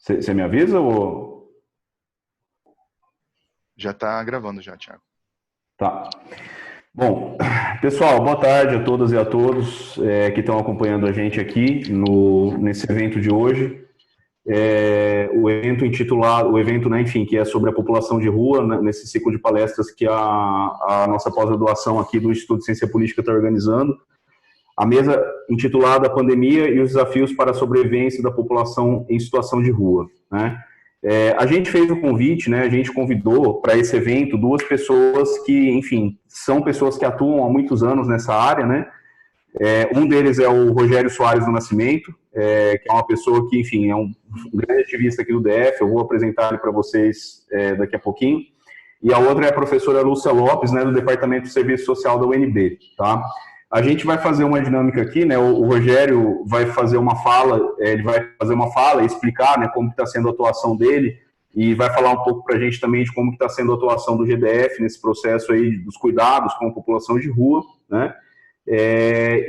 Você me avisa ou... Já está gravando já, Thiago. Tá. Bom, pessoal, boa tarde a todas e a todos que estão acompanhando a gente aqui nesse evento de hoje. O evento intitulado, né, enfim, que é sobre a população de rua, né, nesse ciclo de palestras que a nossa pós-graduação aqui do Instituto de Ciência Política está organizando. A mesa intitulada Pandemia e os desafios para a sobrevivência da população em situação de rua, né? A gente fez o convite, né, a gente convidou para esse evento duas pessoas que, enfim, são pessoas que atuam há muitos anos nessa área, né? Um deles é o Rogério Soares do Nascimento, que é uma pessoa que, enfim, é um grande ativista aqui do DF, eu vou apresentar ele para vocês daqui a pouquinho. E a outra é a professora Lúcia Lopes, né, do Departamento de Serviço Social da UNB, tá? A gente vai fazer uma dinâmica aqui, né, o Rogério vai fazer uma fala, ele vai fazer uma fala e explicar, né, como está sendo a atuação dele, e vai falar um pouco para a gente também de como está sendo a atuação do GDF nesse processo aí dos cuidados com a população de rua, né?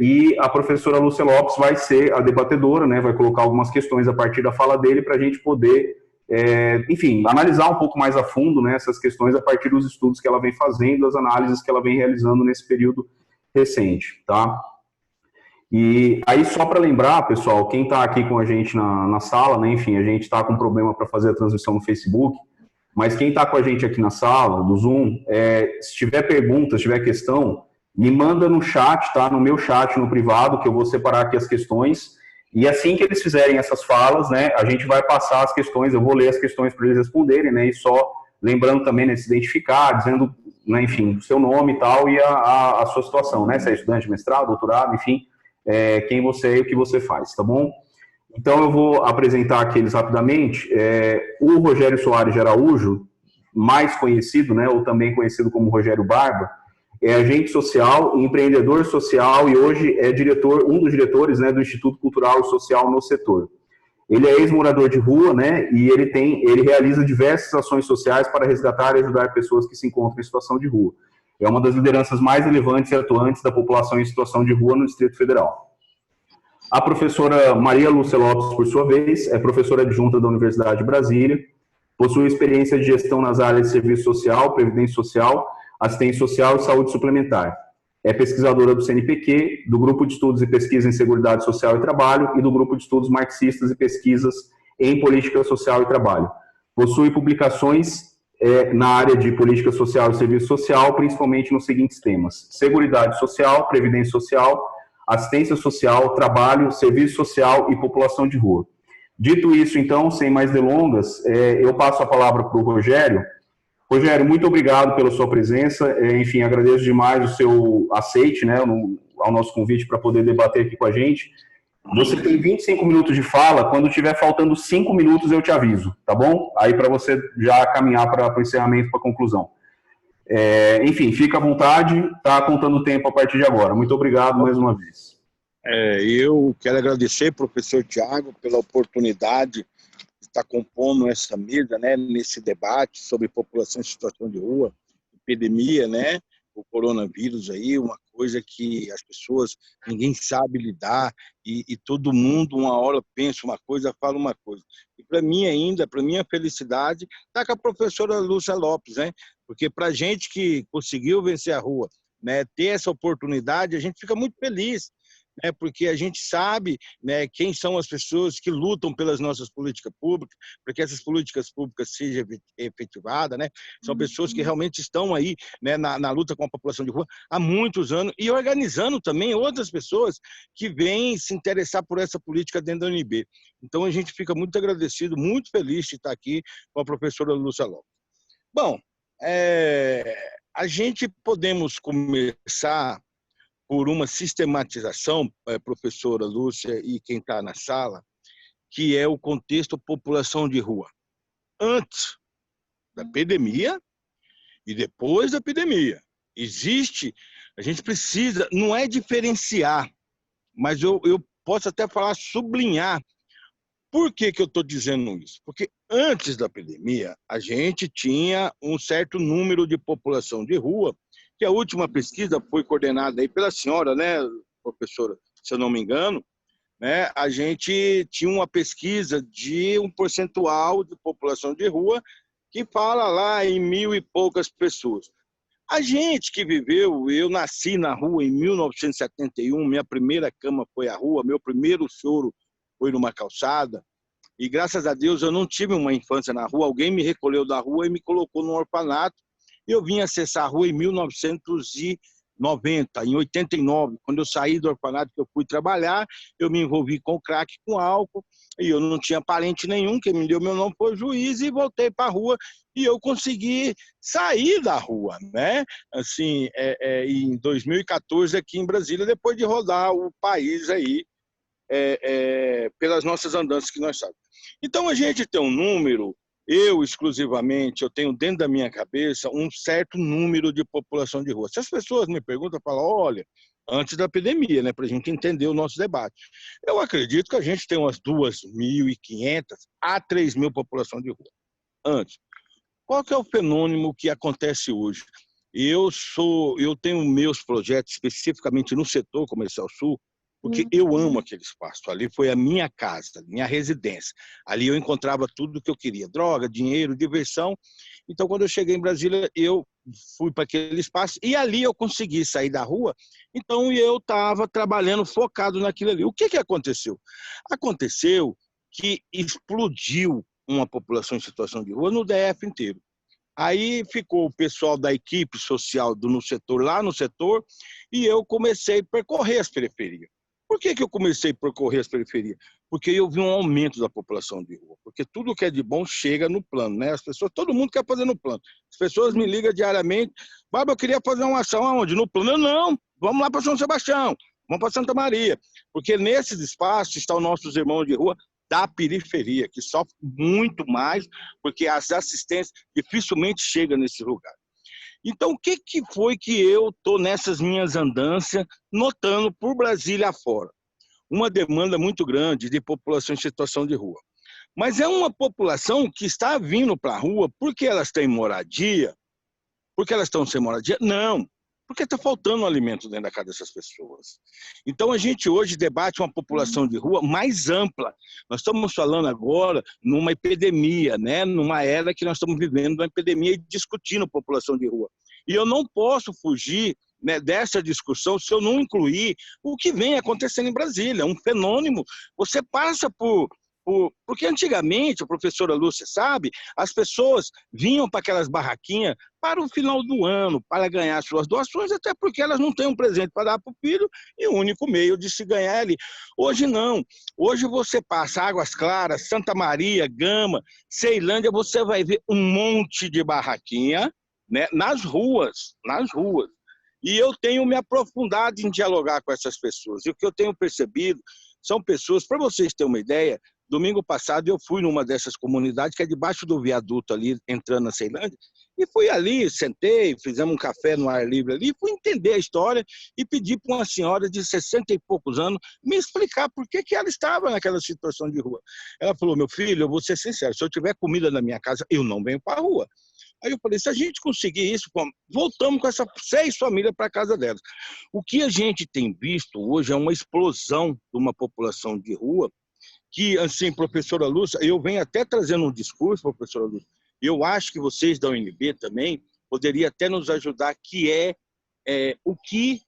E a professora Lúcia Lopes vai ser a debatedora, né, vai colocar algumas questões a partir da fala dele para a gente poder, enfim, analisar um pouco mais a fundo, né, essas questões a partir dos estudos que ela vem fazendo, as análises que ela vem realizando nesse período recente, tá? E aí, só para lembrar, pessoal, quem está aqui com a gente na sala, né, enfim, a gente está com problema para fazer a transmissão no Facebook, mas quem está com a gente aqui na sala, do Zoom, se tiver pergunta, se tiver questão, me manda no chat, tá? No meu chat, no privado, que eu vou separar aqui as questões, e assim que eles fizerem essas falas, né, a gente vai passar as questões, eu vou ler as questões para eles responderem, né, e só lembrando também, né, de se identificar, dizendo, né, enfim, o seu nome e tal, e a sua situação, né, se é estudante, mestrado, doutorado, enfim, quem você é e o que você faz, tá bom? Então, eu vou apresentar aqui eles rapidamente. O Rogério Soares de Araújo, mais conhecido, né, ou também conhecido como Rogério Barba, é agente social, empreendedor social e hoje é um dos diretores, né, do Instituto Cultural e Social no setor. Ele é ex-morador de rua, né, e ele realiza diversas ações sociais para resgatar e ajudar pessoas que se encontram em situação de rua. É uma das lideranças mais relevantes e atuantes da população em situação de rua no Distrito Federal. A professora Maria Lúcia Lopes, por sua vez, é professora adjunta da Universidade de Brasília, possui experiência de gestão nas áreas de serviço social, previdência social, assistência social e saúde suplementar. É pesquisadora do CNPq, do Grupo de Estudos e Pesquisa em Seguridade Social e Trabalho e do Grupo de Estudos Marxistas e Pesquisas em Política Social e Trabalho. Possui publicações na área de Política Social e Serviço Social, principalmente nos seguintes temas: Seguridade Social, Previdência Social, Assistência Social, Trabalho, Serviço Social e População de Rua. Dito isso, então, sem mais delongas, eu passo a palavra para o Rogério. Rogério, muito obrigado pela sua presença. Enfim, agradeço demais o seu aceite, né, ao nosso convite para poder debater aqui com a gente. Você tem 25 minutos de fala. Quando tiver faltando 5 minutos, eu te aviso, tá bom? Aí para você já caminhar para o encerramento, para a conclusão. Enfim, fica à vontade, tá contando o tempo a partir de agora. Muito obrigado mais uma vez. Eu quero agradecer, professor Thiago, pela oportunidade de estar compondo essa mesa, né, nesse debate sobre população em situação de rua, epidemia, né, o coronavírus aí, uma coisa que as pessoas, ninguém sabe lidar, e todo mundo uma hora pensa uma coisa, fala uma coisa. E para mim ainda, para minha felicidade, está com a professora Lúcia Lopes, né, porque para a gente que conseguiu vencer a rua, né, ter essa oportunidade, a gente fica muito feliz, né, porque a gente sabe, né, quem são as pessoas que lutam pelas nossas políticas públicas, para que essas políticas públicas sejam efetivadas, né? São pessoas que realmente estão aí, né, na luta com a população de rua há muitos anos e organizando também outras pessoas que vêm se interessar por essa política dentro da UNB. Então a gente fica muito agradecido, muito feliz de estar aqui com a professora Lúcia Lopes. Bom, a gente podemos começar por uma sistematização, professora Lúcia e quem está na sala, que é o contexto população de rua. Antes da epidemia e depois da epidemia. A gente precisa, não é diferenciar, mas eu posso até falar, sublinhar. Por que eu estou dizendo isso? Porque antes da epidemia, a gente tinha um certo número de população de rua, que a última pesquisa foi coordenada aí pela senhora, né, professora, se eu não me engano, né, a gente tinha uma pesquisa de um percentual de população de rua que fala lá em 1.000 e poucas pessoas. A gente que viveu, eu nasci na rua em 1971, minha primeira cama foi a rua, meu primeiro choro foi numa calçada, e graças a Deus eu não tive uma infância na rua, alguém me recolheu da rua e me colocou no orfanato, e eu vim acessar a rua em 1990, em 89, quando eu saí do orfanato que eu fui trabalhar, eu me envolvi com crack, com álcool, e eu não tinha parente nenhum, quem me deu meu nome foi o juiz, e voltei para a rua, e eu consegui sair da rua, né? Assim, em 2014 aqui em Brasília, depois de rodar o país aí, pelas nossas andanças que nós sabemos. Então a gente tem um número, eu exclusivamente, eu tenho dentro da minha cabeça um certo número de população de rua. Se as pessoas me perguntam, eu falo, olha, antes da pandemia, né, para a gente entender o nosso debate. Eu acredito que a gente tem umas 2.500 a 3.000 população de rua. Antes. Qual que é o fenômeno que acontece hoje? Eu tenho meus projetos especificamente no setor comercial sul, porque eu amo aquele espaço. Ali foi a minha casa, minha residência. Ali eu encontrava tudo o que eu queria: droga, dinheiro, diversão. Então, quando eu cheguei em Brasília, eu fui para aquele espaço e ali eu consegui sair da rua. Então, eu estava trabalhando focado naquilo ali. O que aconteceu? Aconteceu que explodiu uma população em situação de rua no DF inteiro. Aí ficou o pessoal da equipe social no setor, lá no setor, e eu comecei a percorrer as periferias. Por que eu comecei a percorrer as periferias? Porque eu vi um aumento da população de rua. Porque tudo que é de bom chega no plano, né? As pessoas, todo mundo quer fazer no plano. As pessoas me ligam diariamente, Bárbara, eu queria fazer uma ação aonde? No plano? Não, vamos lá para São Sebastião, vamos para Santa Maria. Porque nesses espaços estão nossos irmãos de rua da periferia, que sofrem muito mais, porque as assistências dificilmente chegam nesse lugar. Então, o que foi que eu estou nessas minhas andanças notando por Brasília afora? Uma demanda muito grande de população em situação de rua. Mas é uma população que está vindo para a rua porque elas têm moradia? Porque elas estão sem moradia? Não, porque está faltando alimento dentro da casa dessas pessoas. Então, a gente hoje debate uma população de rua mais ampla. Nós estamos falando agora numa epidemia, né? Numa era que nós estamos vivendo uma epidemia e discutindo população de rua. E eu não posso fugir, né, dessa discussão se eu não incluir o que vem acontecendo em Brasília, um fenômeno. Você passa porque antigamente, a professora Lúcia sabe, as pessoas vinham para aquelas barraquinhas para o final do ano, para ganhar suas doações, até porque elas não têm um presente para dar para o filho e o único meio de se ganhar ali. Hoje não. Hoje você passa Águas Claras, Santa Maria, Gama, Ceilândia, você vai ver um monte de barraquinha, né, nas ruas. E eu tenho me aprofundado em dialogar com essas pessoas. E o que eu tenho percebido são pessoas, para vocês terem uma ideia, domingo passado eu fui numa dessas comunidades que é debaixo do viaduto ali, entrando na Ceilândia, e fui ali, sentei, fizemos um café no ar livre ali, fui entender a história e pedi para uma senhora de 60 e poucos anos me explicar por que ela estava naquela situação de rua. Ela falou, meu filho, eu vou ser sincero, se eu tiver comida na minha casa, eu não venho para a rua. Aí eu falei, se a gente conseguir isso, voltamos com essas 6 famílias para a casa delas. O que a gente tem visto hoje é uma explosão de uma população de rua que, assim, professora Lúcia, eu venho até trazendo um discurso, professora Lúcia, eu acho que vocês da UNB também poderiam até nos ajudar, que o que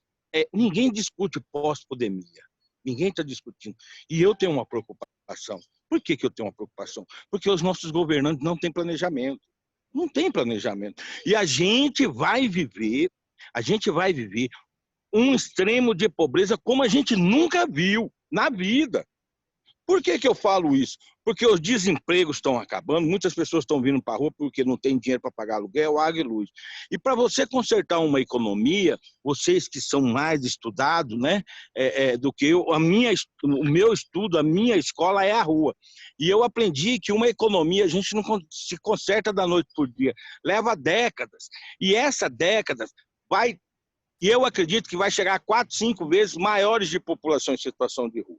ninguém discute pós-pandemia. Ninguém está discutindo. E eu tenho uma preocupação. Por que eu tenho uma preocupação? Porque os nossos governantes não têm planejamento. Não tem planejamento. E a gente vai viver um extremo de pobreza como a gente nunca viu na vida. Por que eu falo isso? Porque os desempregos estão acabando, muitas pessoas estão vindo para a rua porque não tem dinheiro para pagar aluguel, água e luz. E para você consertar uma economia, vocês que são mais estudados, né, do que eu, o meu estudo, a minha escola é a rua. E eu aprendi que uma economia a gente não se conserta da noite por dia, leva décadas. E essa década vai, e eu acredito que vai chegar a 4, 5 vezes maiores de população em situação de rua.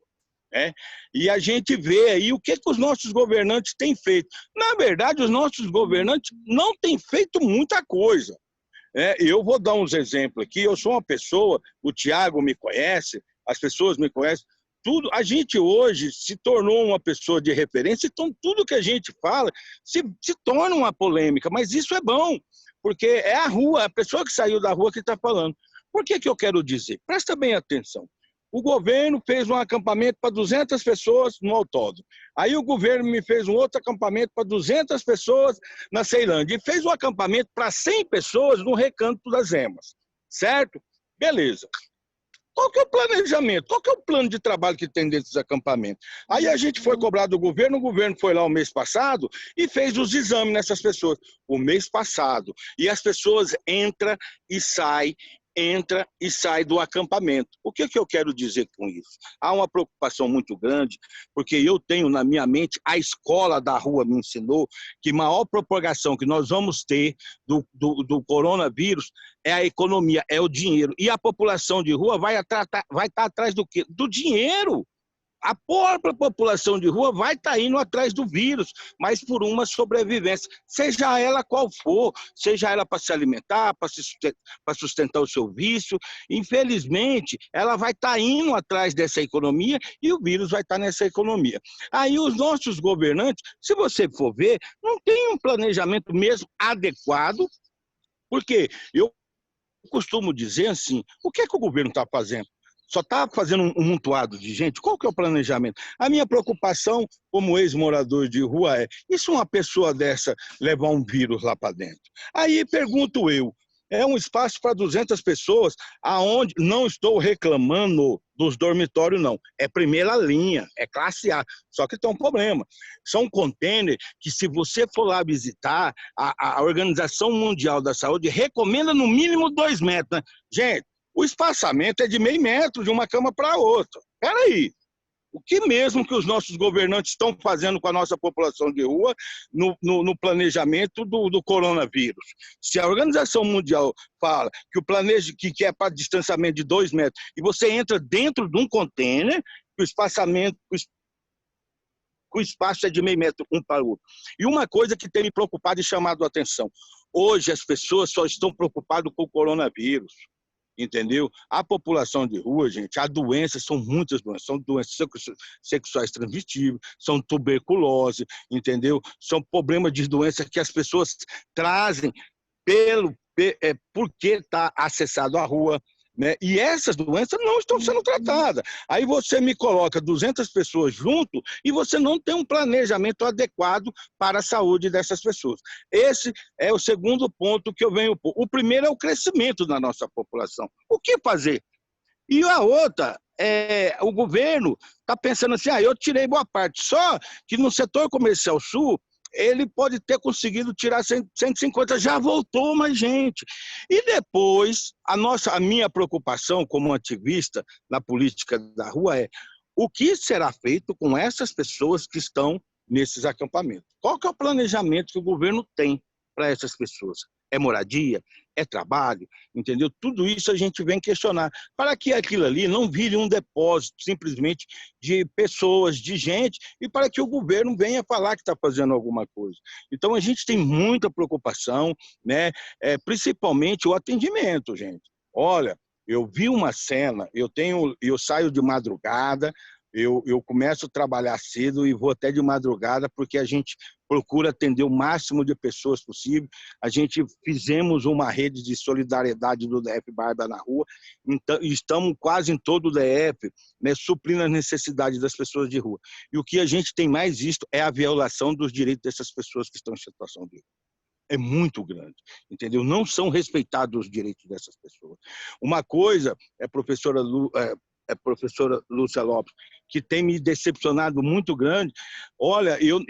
E a gente vê aí o que os nossos governantes têm feito. Na verdade, os nossos governantes não têm feito muita coisa. Eu vou dar uns exemplos aqui. Eu sou uma pessoa, o Tiago me conhece, as pessoas me conhecem. tudo, a gente hoje se tornou uma pessoa de referência, então tudo que a gente fala se torna uma polêmica, mas isso é bom, porque é a rua, a pessoa que saiu da rua que está falando. Por que eu quero dizer? Presta bem atenção. O governo fez um acampamento para 200 pessoas no autódromo. Aí o governo me fez um outro acampamento para 200 pessoas na Ceilândia. E fez um acampamento para 100 pessoas no Recanto das Emas. Certo? Beleza. Qual que é o planejamento? Qual que é o plano de trabalho que tem dentro dos acampamentos? Aí a gente foi cobrar do governo, o governo foi lá o mês passado e fez os exames nessas pessoas. O mês passado. E as pessoas entram e saem do acampamento. O que eu quero dizer com isso? Há uma preocupação muito grande, porque eu tenho na minha mente, a escola da rua me ensinou que a maior propagação que nós vamos ter do coronavírus é a economia, é o dinheiro. E a população de rua vai estar atrás do quê? Do dinheiro. A própria população de rua vai estar indo atrás do vírus, mas por uma sobrevivência, seja ela qual for, seja ela para se alimentar, para sustentar o seu vício. Infelizmente, ela vai estar indo atrás dessa economia e o vírus vai estar nessa economia. Aí os nossos governantes, se você for ver, não tem um planejamento mesmo adequado, porque eu costumo dizer assim, o que é que o governo está fazendo? Só está fazendo um montoado de gente? Qual que é o planejamento? A minha preocupação como ex-morador de rua é, e se uma pessoa dessa levar um vírus lá para dentro? Aí pergunto eu, é um espaço para 200 pessoas, aonde não estou reclamando dos dormitórios, não. É primeira linha, é classe A. Só que tem um problema. São containers que, se você for lá visitar, a Organização Mundial da Saúde recomenda no mínimo 2 metros. Né? Gente, o espaçamento é de meio metro de uma cama para outra. Espera aí. O que mesmo que os nossos governantes estão fazendo com a nossa população de rua no planejamento do coronavírus? Se a Organização Mundial fala que é para distanciamento de 2 metros e você entra dentro de um container, o espaço é de meio metro um para o outro. E uma coisa que tem me preocupado e chamado a atenção, hoje as pessoas só estão preocupadas com o coronavírus. Entendeu? A população de rua, gente, as doenças são muitas doenças, são doenças sexuais transmissíveis, são tuberculose, entendeu? São problemas de doença que as pessoas trazem porque está acessado à rua, né? E essas doenças não estão sendo tratadas. Aí você me coloca 200 pessoas junto e você não tem um planejamento adequado para a saúde dessas pessoas. Esse é o segundo ponto que eu venho pôr. O primeiro é o crescimento da nossa população. O que fazer? E a outra, o governo está pensando assim, eu tirei boa parte, só que no setor comercial sul, ele pode ter conseguido tirar 150, já voltou mais gente. E depois, a minha preocupação como ativista na política da rua é o que será feito com essas pessoas que estão nesses acampamentos? Qual que é o planejamento que o governo tem para essas pessoas? É moradia? É trabalho? Entendeu? Tudo isso a gente vem questionar, para que aquilo ali não vire um depósito simplesmente de pessoas, de gente, e para que o governo venha falar que está fazendo alguma coisa. Então a gente tem muita preocupação, né? Principalmente o atendimento, gente. Olha, eu vi uma cena, eu saio de madrugada, eu começo a trabalhar cedo e vou até de madrugada, porque a gente procura atender o máximo de pessoas possível. A gente fizemos uma rede de solidariedade do DF Barba na Rua, então estamos quase em todo o DF, né, suprindo as necessidades das pessoas de rua. E o que a gente tem mais visto é a violação dos direitos dessas pessoas que estão em situação de rua. É muito grande, entendeu? Não são respeitados os direitos dessas pessoas. Uma coisa, professora Lúcia Lopes, que tem me decepcionado muito grande. Olha, eu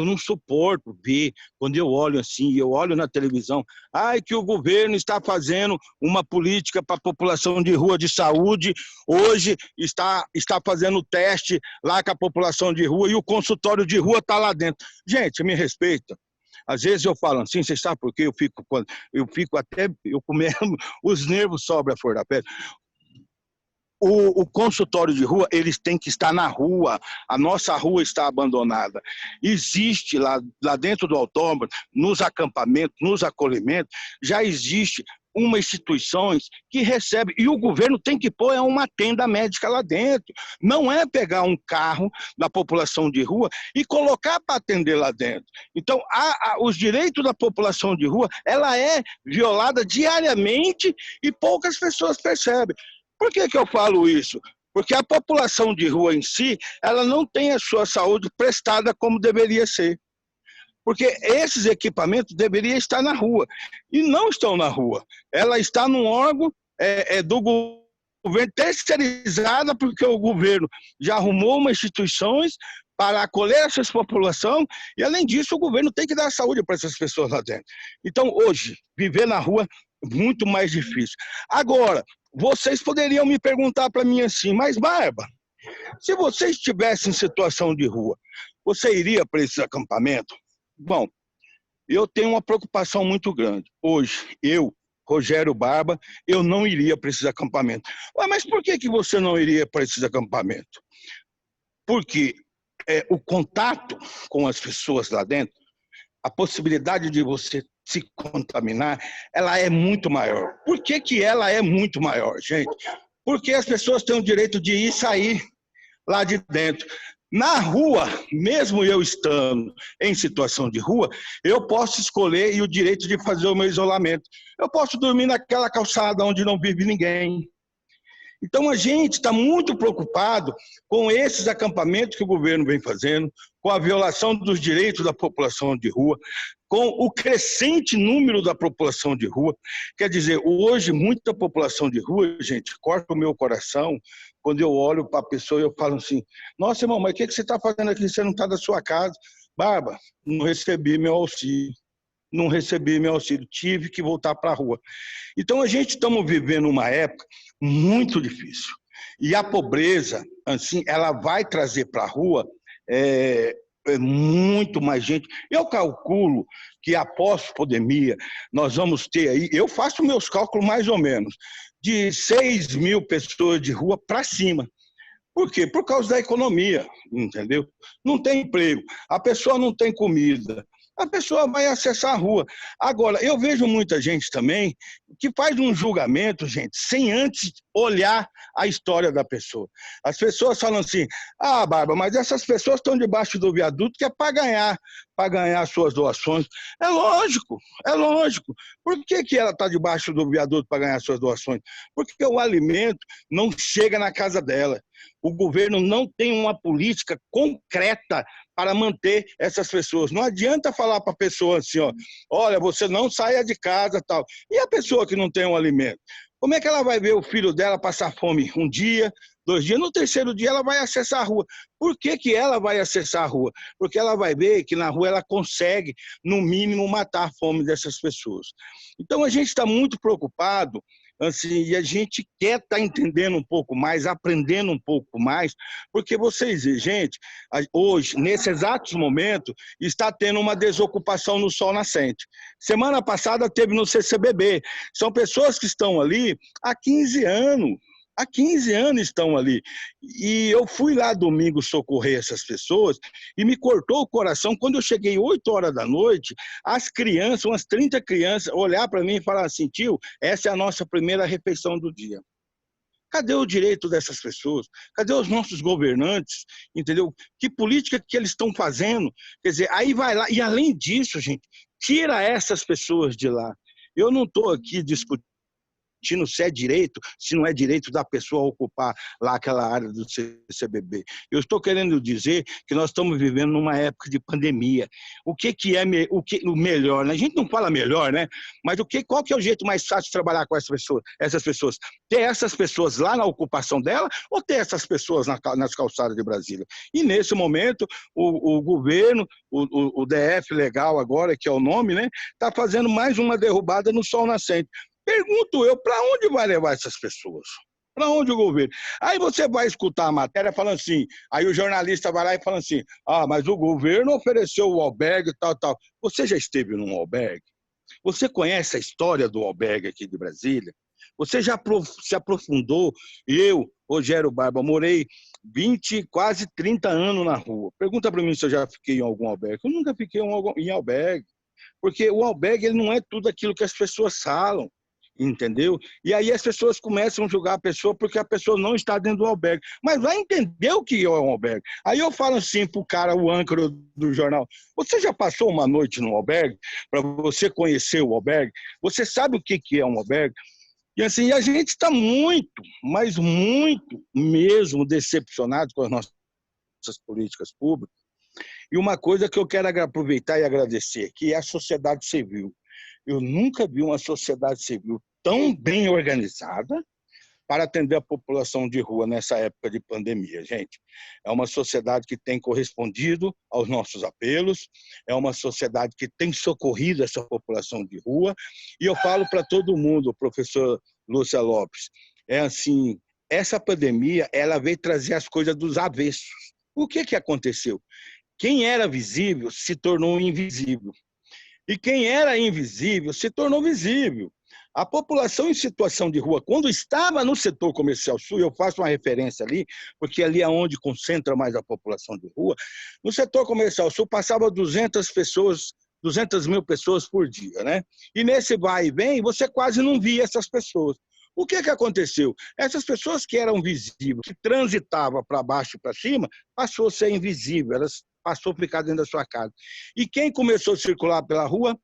não suporto ver, quando eu olho assim, eu olho na televisão, que o governo está fazendo uma política para a população de rua de saúde, hoje está fazendo teste lá com a população de rua e o consultório de rua está lá dentro. Gente, me respeita. Às vezes eu falo assim, você sabe por quê? Eu começo, os nervos sobem a flor da pele. O consultório de rua, eles têm que estar na rua. A nossa rua está abandonada. Existe lá dentro do autódromo, nos acampamentos, nos acolhimentos, já existe uma instituição que recebe, e o governo tem que pôr uma tenda médica lá dentro. Não é pegar um carro da população de rua e colocar para atender lá dentro. Então, os direitos da população de rua, ela é violada diariamente e poucas pessoas percebem. Por que eu falo isso? Porque a população de rua em si, ela não tem a sua saúde prestada como deveria ser. Porque esses equipamentos deveriam estar na rua, e não estão na rua. Ela está num órgão do governo terceirizada, porque o governo já arrumou umas instituições para acolher essa população, e além disso o governo tem que dar saúde para essas pessoas lá dentro. Então hoje, viver na rua é muito mais difícil. Agora, vocês poderiam me perguntar para mim assim, mas Barba, se você estivesse em situação de rua, você iria para esses acampamentos? Bom, eu tenho uma preocupação muito grande. Hoje, eu, Rogério Barba, eu não iria para esses acampamentos. Ué, mas por que você não iria para esses acampamentos? Porque o contato com as pessoas lá dentro, a possibilidade de você se contaminar, ela é muito maior. Por que ela é muito maior, gente? Porque as pessoas têm o direito de ir e sair lá de dentro. Na rua, mesmo eu estando em situação de rua, eu posso escolher e o direito de fazer o meu isolamento. Eu posso dormir naquela calçada onde não vive ninguém. Então a gente está muito preocupado com esses acampamentos que o governo vem fazendo, com a violação dos direitos da população de rua, com o crescente número da população de rua. Quer dizer, hoje muita população de rua, gente, corta o meu coração quando eu olho para a pessoa e eu falo assim, nossa, irmão, mas o que você está fazendo aqui? Você não está da sua casa. Barba, não recebi meu auxílio. Não recebi meu auxílio, tive que voltar para a rua. Então, a gente estamos vivendo uma época muito difícil. E a pobreza, assim, ela vai trazer para a rua muito mais gente. Eu calculo que após a pandemia, nós vamos ter aí, eu faço meus cálculos mais ou menos, de 6 mil pessoas de rua para cima. Por quê? Por causa da economia, entendeu? Não tem emprego, a pessoa não tem comida, a pessoa vai acessar a rua. Agora, eu vejo muita gente também que faz um julgamento, gente, sem antes olhar a história da pessoa. As pessoas falam assim, ah, Barba, mas essas pessoas estão debaixo do viaduto que é para ganhar suas doações. É lógico, é lógico. Por que ela está debaixo do viaduto para ganhar suas doações? Porque o alimento não chega na casa dela. O governo não tem uma política concreta para manter essas pessoas. Não adianta falar para a pessoa assim, ó, olha, você não saia de casa, tal. E a pessoa que não tem um alimento? Como é que ela vai ver o filho dela passar fome um dia, 2 dias? No terceiro dia ela vai acessar a rua. Por que ela vai acessar a rua? Porque ela vai ver que na rua ela consegue, no mínimo, matar a fome dessas pessoas. Então a gente está muito preocupado, assim, e a gente quer estar entendendo um pouco mais, aprendendo um pouco mais, porque vocês, gente, hoje, nesse exato momento, está tendo uma desocupação no Sol Nascente. Semana passada teve no CCBB. São pessoas que estão ali há 15 anos. Há 15 anos estão ali. E eu fui lá domingo socorrer essas pessoas e me cortou o coração quando eu cheguei 8 horas da noite, as crianças, umas 30 crianças, olhar para mim e falar assim, tio, essa é a nossa primeira refeição do dia. Cadê o direito dessas pessoas? Cadê os nossos governantes? Entendeu? Que política que eles estão fazendo? Quer dizer, aí vai lá, e além disso, gente, tira essas pessoas de lá. Eu não estou aqui discutindo se é direito, se não é direito da pessoa ocupar lá aquela área do CCBB. Eu estou querendo dizer que nós estamos vivendo numa época de pandemia. O que é o melhor? Né? A gente não fala melhor, né? Mas qual que é o jeito mais fácil de trabalhar com essas pessoas? Ter essas pessoas lá na ocupação dela ou ter essas pessoas nas calçadas de Brasília? E nesse momento, o governo, o DF Legal agora, que é o nome, né? Está fazendo mais uma derrubada no Sol Nascente. Pergunto eu, para onde vai levar essas pessoas? Para onde o governo? Aí você vai escutar a matéria falando assim, aí o jornalista vai lá e fala assim, ah, mas o governo ofereceu o albergue, tal. Você já esteve num albergue? Você conhece a história do albergue aqui de Brasília? Você já se aprofundou? Eu, Rogério Barba, morei 20, quase 30 anos na rua. Pergunta para mim se eu já fiquei em algum albergue. Eu nunca fiquei em albergue. Porque o albergue ele não é tudo aquilo que as pessoas falam. entendeu? E aí as pessoas começam a julgar a pessoa porque a pessoa não está dentro do albergue. Mas vai entender o que é um albergue. Aí eu falo assim para o cara, o âncora do jornal, você já passou uma noite no albergue para você conhecer o albergue? Você sabe o que é um albergue? E assim, a gente está muito, mas muito mesmo decepcionado com as nossas políticas públicas. E uma coisa que eu quero aproveitar e agradecer aqui é a sociedade civil. Eu nunca vi uma sociedade civil tão bem organizada para atender a população de rua nessa época de pandemia, gente. É uma sociedade que tem correspondido aos nossos apelos, é uma sociedade que tem socorrido essa população de rua, e eu falo para todo mundo, professor Lúcia Lopes, é assim, essa pandemia, ela veio trazer as coisas dos avessos. O que aconteceu? Quem era visível se tornou invisível. E quem era invisível se tornou visível. A população em situação de rua, quando estava no setor comercial sul, eu faço uma referência ali, porque ali é onde concentra mais a população de rua, no setor comercial sul passava 200 mil pessoas por dia, né? E nesse vai e vem, você quase não via essas pessoas. O que aconteceu? Essas pessoas que eram visíveis, que transitavam para baixo e para cima, passou a ser invisível, elas passou a ficar dentro da sua casa. E quem começou a circular pela rua?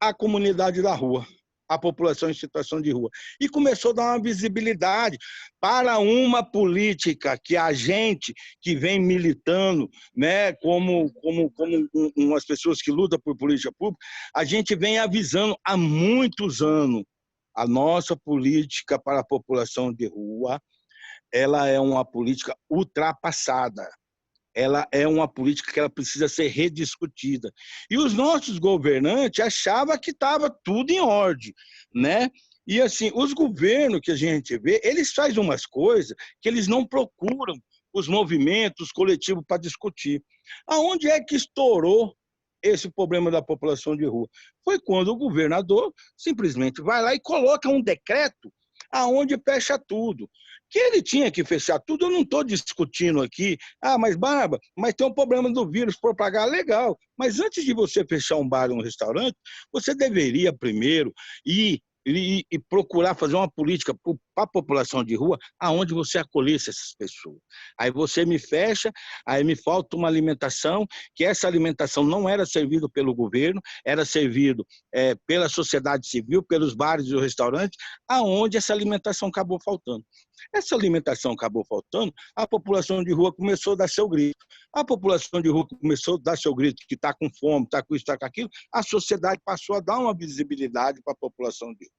A comunidade da rua, a população em situação de rua. E começou a dar uma visibilidade para uma política que a gente que vem militando, né, como umas pessoas que lutam por política pública, a gente vem avisando há muitos anos. A nossa política para a população de rua, ela é uma política ultrapassada. Ela é uma política que ela precisa ser rediscutida. E os nossos governantes achavam que estava tudo em ordem, né? E assim, os governos que a gente vê, eles fazem umas coisas que eles não procuram os movimentos coletivos para discutir. Aonde é que estourou esse problema da população de rua? Foi quando o governador simplesmente vai lá e coloca um decreto aonde fecha tudo. Que ele tinha que fechar tudo, eu não estou discutindo aqui. Mas Barba, mas tem um problema do vírus propagar, legal. Mas antes de você fechar um bar ou um restaurante, você deveria primeiro ir e procurar fazer uma política para a população de rua aonde você acolhesse essas pessoas. Aí você me fecha, aí me falta uma alimentação, que essa alimentação não era servida pelo governo, era servido pela sociedade civil, pelos bares e os restaurantes, aonde essa alimentação acabou faltando. Essa alimentação acabou faltando, a população de rua começou a dar seu grito. A população de rua começou a dar seu grito, que está com fome, está com isso, está com aquilo, a sociedade passou a dar uma visibilidade para a população de rua.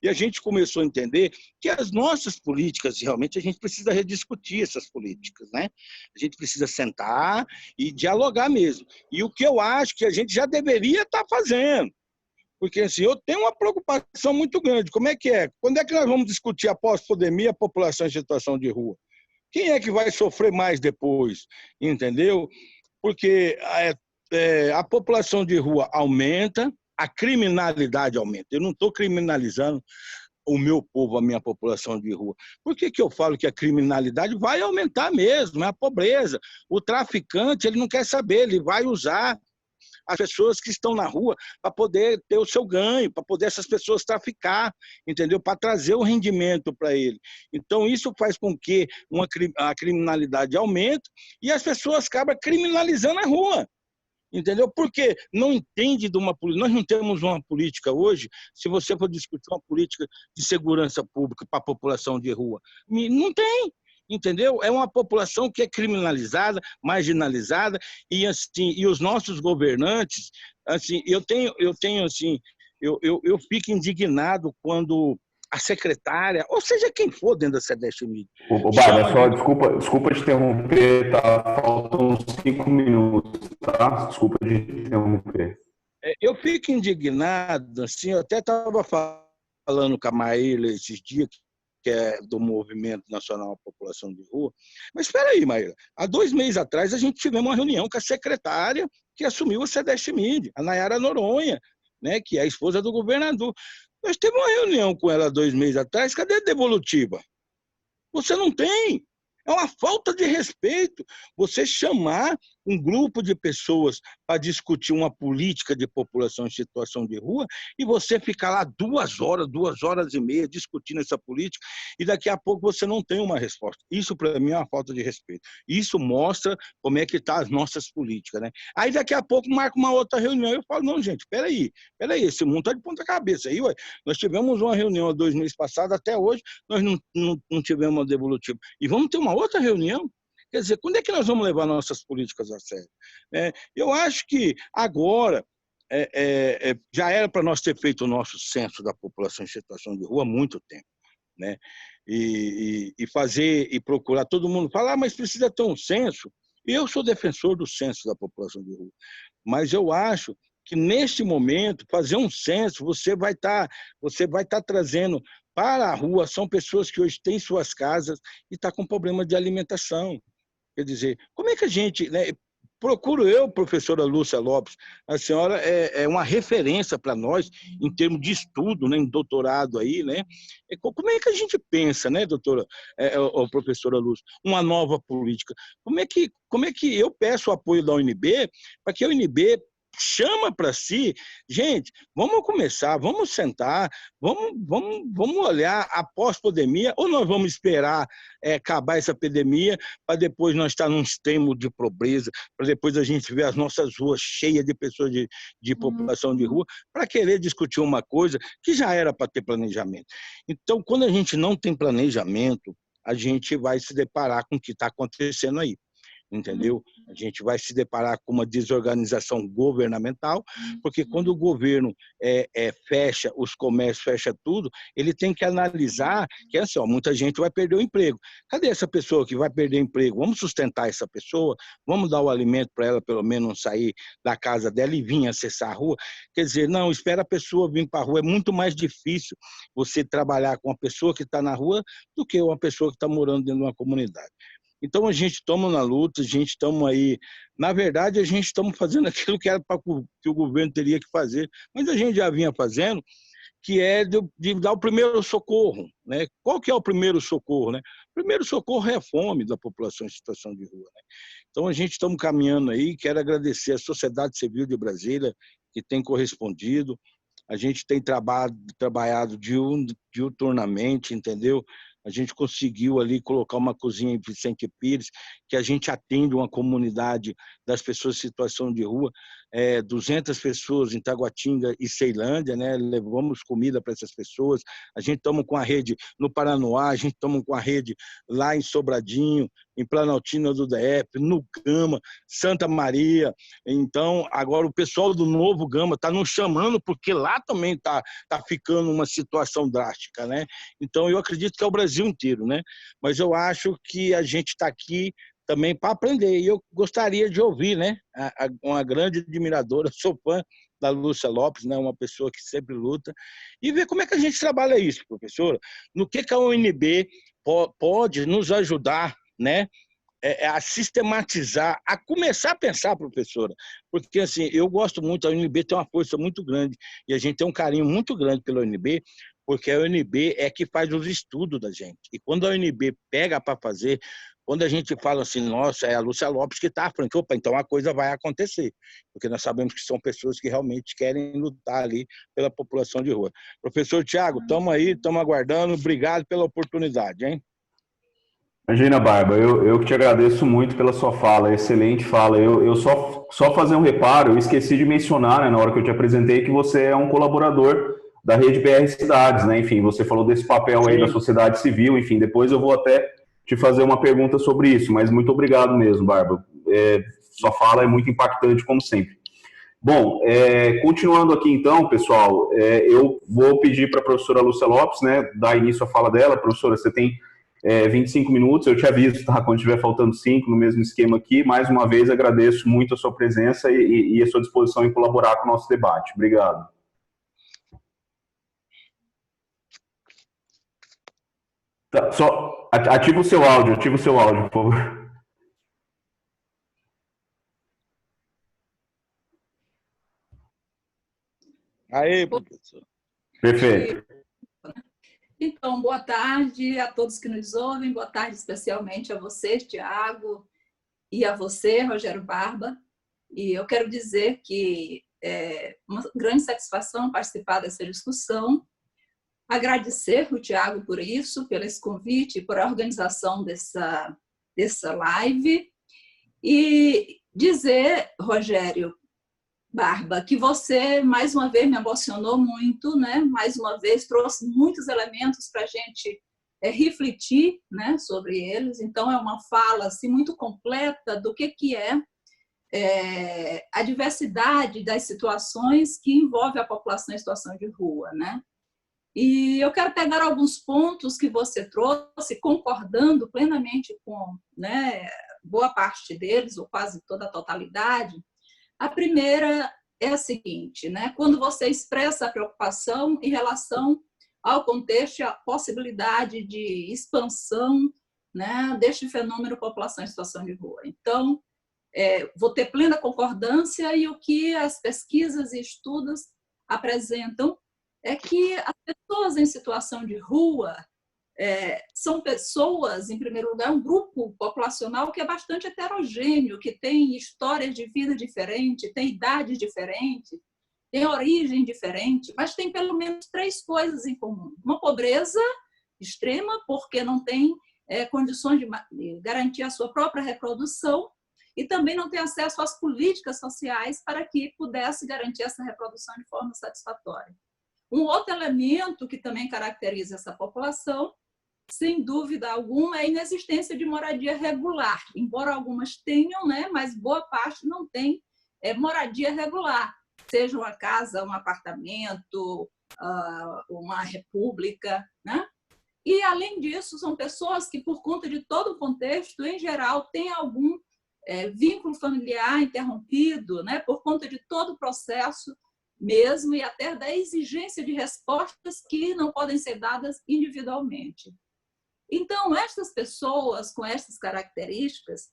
E a gente começou a entender que as nossas políticas, realmente, a gente precisa rediscutir essas políticas, né? A gente precisa sentar e dialogar mesmo. E o que eu acho que a gente já deveria estar fazendo, porque assim, eu tenho uma preocupação muito grande. Como é que é? Quando é que nós vamos discutir após a pandemia a população em situação de rua? Quem é que vai sofrer mais depois? Entendeu? Porque a população de rua aumenta, a criminalidade aumenta. Eu não estou criminalizando o meu povo, a minha população de rua. Por que eu falo que a criminalidade vai aumentar mesmo? É a pobreza. O traficante, ele não quer saber, ele vai usar as pessoas que estão na rua para poder ter o seu ganho, para poder essas pessoas traficar, entendeu? Para trazer o rendimento para ele. Então, isso faz com que a criminalidade aumente e as pessoas acabam criminalizando a rua. Entendeu? Porque não entende de uma política. Nós não temos uma política hoje, se você for discutir uma política de segurança pública para a população de rua. Não tem. Entendeu? É uma população que é criminalizada, marginalizada, e assim, e os nossos governantes, assim, eu fico indignado quando a secretária, ou seja, quem for dentro da SEDESC Mídia. Barba, só desculpa te interromper, tá? Faltam 5 minutos, tá? Desculpa te interromper. Eu fico indignado, assim, eu até estava falando com a Maíla esses dias, que é do Movimento Nacional População de Rua. Mas espera aí, Maíla. Há 2 meses atrás, a gente tivemos uma reunião com a secretária que assumiu a SEDESC Mídia, a Nayara Noronha, né, que é a esposa do governador. Nós tivemos uma reunião com ela 2 meses atrás. Cadê a devolutiva? Você não tem. É uma falta de respeito você chamar um grupo de pessoas para discutir uma política de população em situação de rua e você ficar lá 2 horas e meia discutindo essa política e daqui a pouco você não tem uma resposta. Isso, para mim, é uma falta de respeito. Isso mostra como é que estão as nossas políticas, né? Aí daqui a pouco marca uma outra reunião e eu falo, não, gente, peraí, esse mundo está de ponta cabeça. Aí, ué, nós tivemos uma reunião há 2 meses passados, até hoje nós não tivemos uma devolutiva. E vamos ter uma outra reunião? Quer dizer, quando é que nós vamos levar nossas políticas a sério? Eu acho que agora já era para nós ter feito o nosso censo da população em situação de rua há muito tempo, né? E fazer e procurar, todo mundo fala, mas precisa ter um censo. Eu sou defensor do censo da população de rua, mas eu acho que neste momento fazer um censo você vai estar trazendo para a rua, são pessoas que hoje têm suas casas e estão com problema de alimentação. Quer dizer, como é que a gente, né, procuro eu, professora Lúcia Lopes, a senhora é uma referência para nós em termos de estudo, né, em doutorado aí, né? Como é que a gente pensa, né, doutora, professora Lúcia, uma nova política? Como é que eu peço o apoio da UNB para que a UNB chama para si, gente, vamos começar, vamos sentar, vamos olhar após a pandemia, ou nós vamos esperar acabar essa epidemia para depois nós estar num extremo de pobreza, para depois a gente ver as nossas ruas cheias de pessoas de população de rua, para querer discutir uma coisa que já era para ter planejamento. Então, quando a gente não tem planejamento, a gente vai se deparar com o que está acontecendo aí. Entendeu? A gente vai se deparar com uma desorganização governamental, porque quando o governo fecha os comércios, fecha tudo, ele tem que analisar que assim, muita gente vai perder o emprego. Cadê essa pessoa que vai perder o emprego? Vamos sustentar essa pessoa? Vamos dar o alimento para ela, pelo menos, não sair da casa dela e vir acessar a rua? Quer dizer, não, espera a pessoa vir para a rua. É muito mais difícil você trabalhar com uma pessoa que está na rua do que uma pessoa que está morando dentro de uma comunidade. Então, a gente estamos na luta, a gente estamos aí. Na verdade, a gente estamos fazendo aquilo que era que o governo teria que fazer, mas a gente já vinha fazendo, que é de dar o primeiro socorro, né? Qual que é o primeiro socorro, né? O primeiro socorro é a fome da população em situação de rua, né? Então, a gente estamos caminhando aí, quero agradecer à Sociedade Civil de Brasília, que tem correspondido, a gente tem trabalhado diuturnamente, entendeu? A gente conseguiu ali colocar uma cozinha em Vicente Pires, que a gente atende uma comunidade das pessoas em situação de rua, 200 pessoas em Taguatinga e Ceilândia, né? Levamos comida para essas pessoas. A gente estamos com a rede no Paranoá, a gente estamos com a rede lá em Sobradinho, em Planaltina do DF, no Gama, Santa Maria. Então, agora o pessoal do Novo Gama está nos chamando, porque lá também tá ficando uma situação drástica, né? Então, eu acredito que é o Brasil inteiro, né? Mas eu acho que a gente está aqui também para aprender. E eu gostaria de ouvir, né? Uma grande admiradora, sou fã da Lúcia Lopes, né? Uma pessoa que sempre luta, e ver como é que a gente trabalha isso, professora. No que a UNB pode nos ajudar, né? A sistematizar, a começar a pensar, professora, porque assim, eu gosto muito, a UNB tem uma força muito grande, e a gente tem um carinho muito grande pela UNB, porque a UNB é que faz os estudos da gente, e quando a UNB pega para fazer, quando a gente fala assim, nossa, é a Lúcia Lopes que está falando, opa, então a coisa vai acontecer, porque nós sabemos que são pessoas que realmente querem lutar ali pela população de rua. Professor Tiago, estamos aí, estamos aguardando, obrigado pela oportunidade, hein? Imagina, Barba, eu que te agradeço muito pela sua fala, excelente fala. Eu só fazer um reparo, eu esqueci de mencionar, né, na hora que eu te apresentei, que você é um colaborador da Rede BR Cidades, né? Enfim, você falou desse papel aí da sociedade civil, enfim, depois eu vou até te fazer uma pergunta sobre isso, mas muito obrigado mesmo, Barba. Sua fala é muito impactante, como sempre. Bom, continuando aqui então, pessoal, eu vou pedir para a professora Lúcia Lopes, né, dar início à fala dela. Professora, você tem 25 minutos, eu te aviso, tá? Quando estiver faltando 5, no mesmo esquema aqui. Mais uma vez, agradeço muito a sua presença e a sua disposição em colaborar com o nosso debate. Obrigado. Tá, só ativa o seu áudio, por favor. Aí, professor. Perfeito. Então, boa tarde a todos que nos ouvem, boa tarde especialmente a você, Tiago, e a você, Rogério Barba. E eu quero dizer que é uma grande satisfação participar dessa discussão. Agradecer o Tiago por isso, pelo esse convite, por a organização dessa live. E dizer, Rogério Barba, que você, mais uma vez, me emocionou muito, né? Mais uma vez, trouxe muitos elementos para a gente refletir, né, sobre eles. Então, é uma fala assim, muito completa do que é a diversidade das situações que envolve a população em situação de rua, né? E eu quero pegar alguns pontos que você trouxe, concordando plenamente com, né, boa parte deles, ou quase toda a totalidade. A primeira é a seguinte, né? Quando você expressa a preocupação em relação ao contexto e à possibilidade de expansão, né, deste fenômeno população em situação de rua. Então, vou ter plena concordância, e o que as pesquisas e estudos apresentam é que as pessoas em situação de rua são pessoas, em primeiro lugar, um grupo populacional que é bastante heterogêneo, que tem histórias de vida diferentes, tem idades diferentes, tem origem diferente, mas tem pelo menos 3 coisas em comum. Uma pobreza extrema, porque não tem condições de garantir a sua própria reprodução, e também não tem acesso às políticas sociais para que pudesse garantir essa reprodução de forma satisfatória. Um outro elemento que também caracteriza essa população, sem dúvida alguma, é a inexistência de moradia regular. Embora algumas tenham, né, mas boa parte não tem moradia regular, seja uma casa, um apartamento, uma república, né? E, além disso, são pessoas que, por conta de todo o contexto, em geral, têm algum vínculo familiar interrompido, né, por conta de todo o processo mesmo, e até da exigência de respostas que não podem ser dadas individualmente. Então, estas pessoas com essas características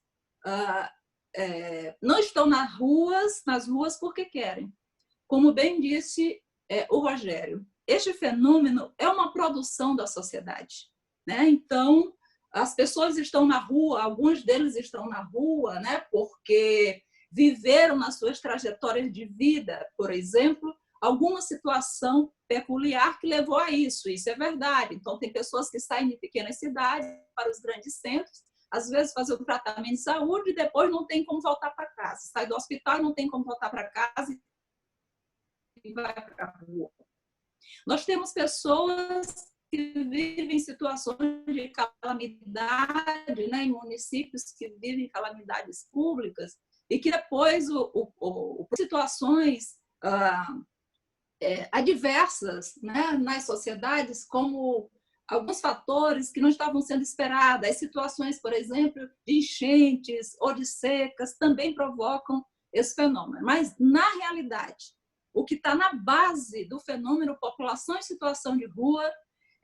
não estão nas ruas porque querem. Como bem disse o Rogério, este fenômeno é uma produção da sociedade, né? Então, as pessoas estão na rua, alguns deles estão na rua, né, porque viveram nas suas trajetórias de vida, por exemplo, alguma situação peculiar que levou a isso. Isso é verdade. Então, tem pessoas que saem de pequenas cidades para os grandes centros, às vezes fazer um tratamento de saúde e depois não tem como voltar para casa. Sai do hospital e não tem como voltar para casa e vai para a rua. Nós temos pessoas que vivem em situações de calamidade, né, em municípios que vivem calamidades públicas, e que depois, situações adversas, né, nas sociedades, como alguns fatores que não estavam sendo esperados. As situações, por exemplo, de enchentes ou de secas também provocam esse fenômeno. Mas, na realidade, o que está na base do fenômeno população em situação de rua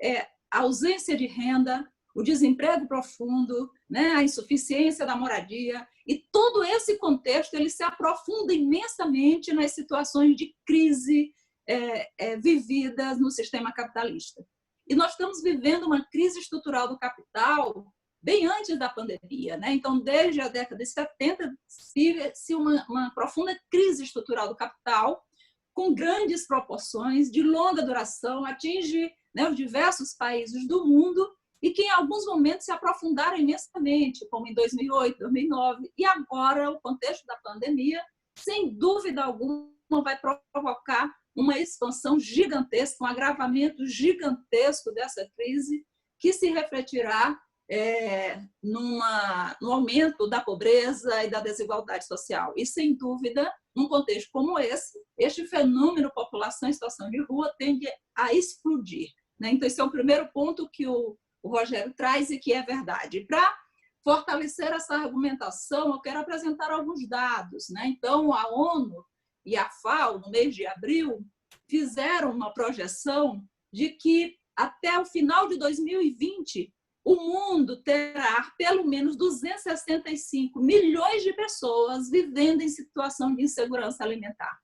é a ausência de renda, o desemprego profundo, né, a insuficiência da moradia, e todo esse contexto ele se aprofunda imensamente nas situações de crise vividas no sistema capitalista. E nós estamos vivendo uma crise estrutural do capital bem antes da pandemia, né? Então, desde a década de 70, vive-se uma profunda crise estrutural do capital, com grandes proporções, de longa duração, atinge, né, os diversos países do mundo, e que em alguns momentos se aprofundaram imensamente, como em 2008, 2009, e agora o contexto da pandemia, sem dúvida alguma, vai provocar uma expansão gigantesca, um agravamento gigantesco dessa crise, que se refletirá no aumento da pobreza e da desigualdade social. E, sem dúvida, num contexto como esse, este fenômeno população em situação de rua tende a explodir, né? Então, esse é o primeiro ponto que o Rogério traz e que é verdade. Para fortalecer essa argumentação, eu quero apresentar alguns dados, né? Então, a ONU e a FAO, no mês de abril, fizeram uma projeção de que, até o final de 2020, o mundo terá pelo menos 265 milhões de pessoas vivendo em situação de insegurança alimentar.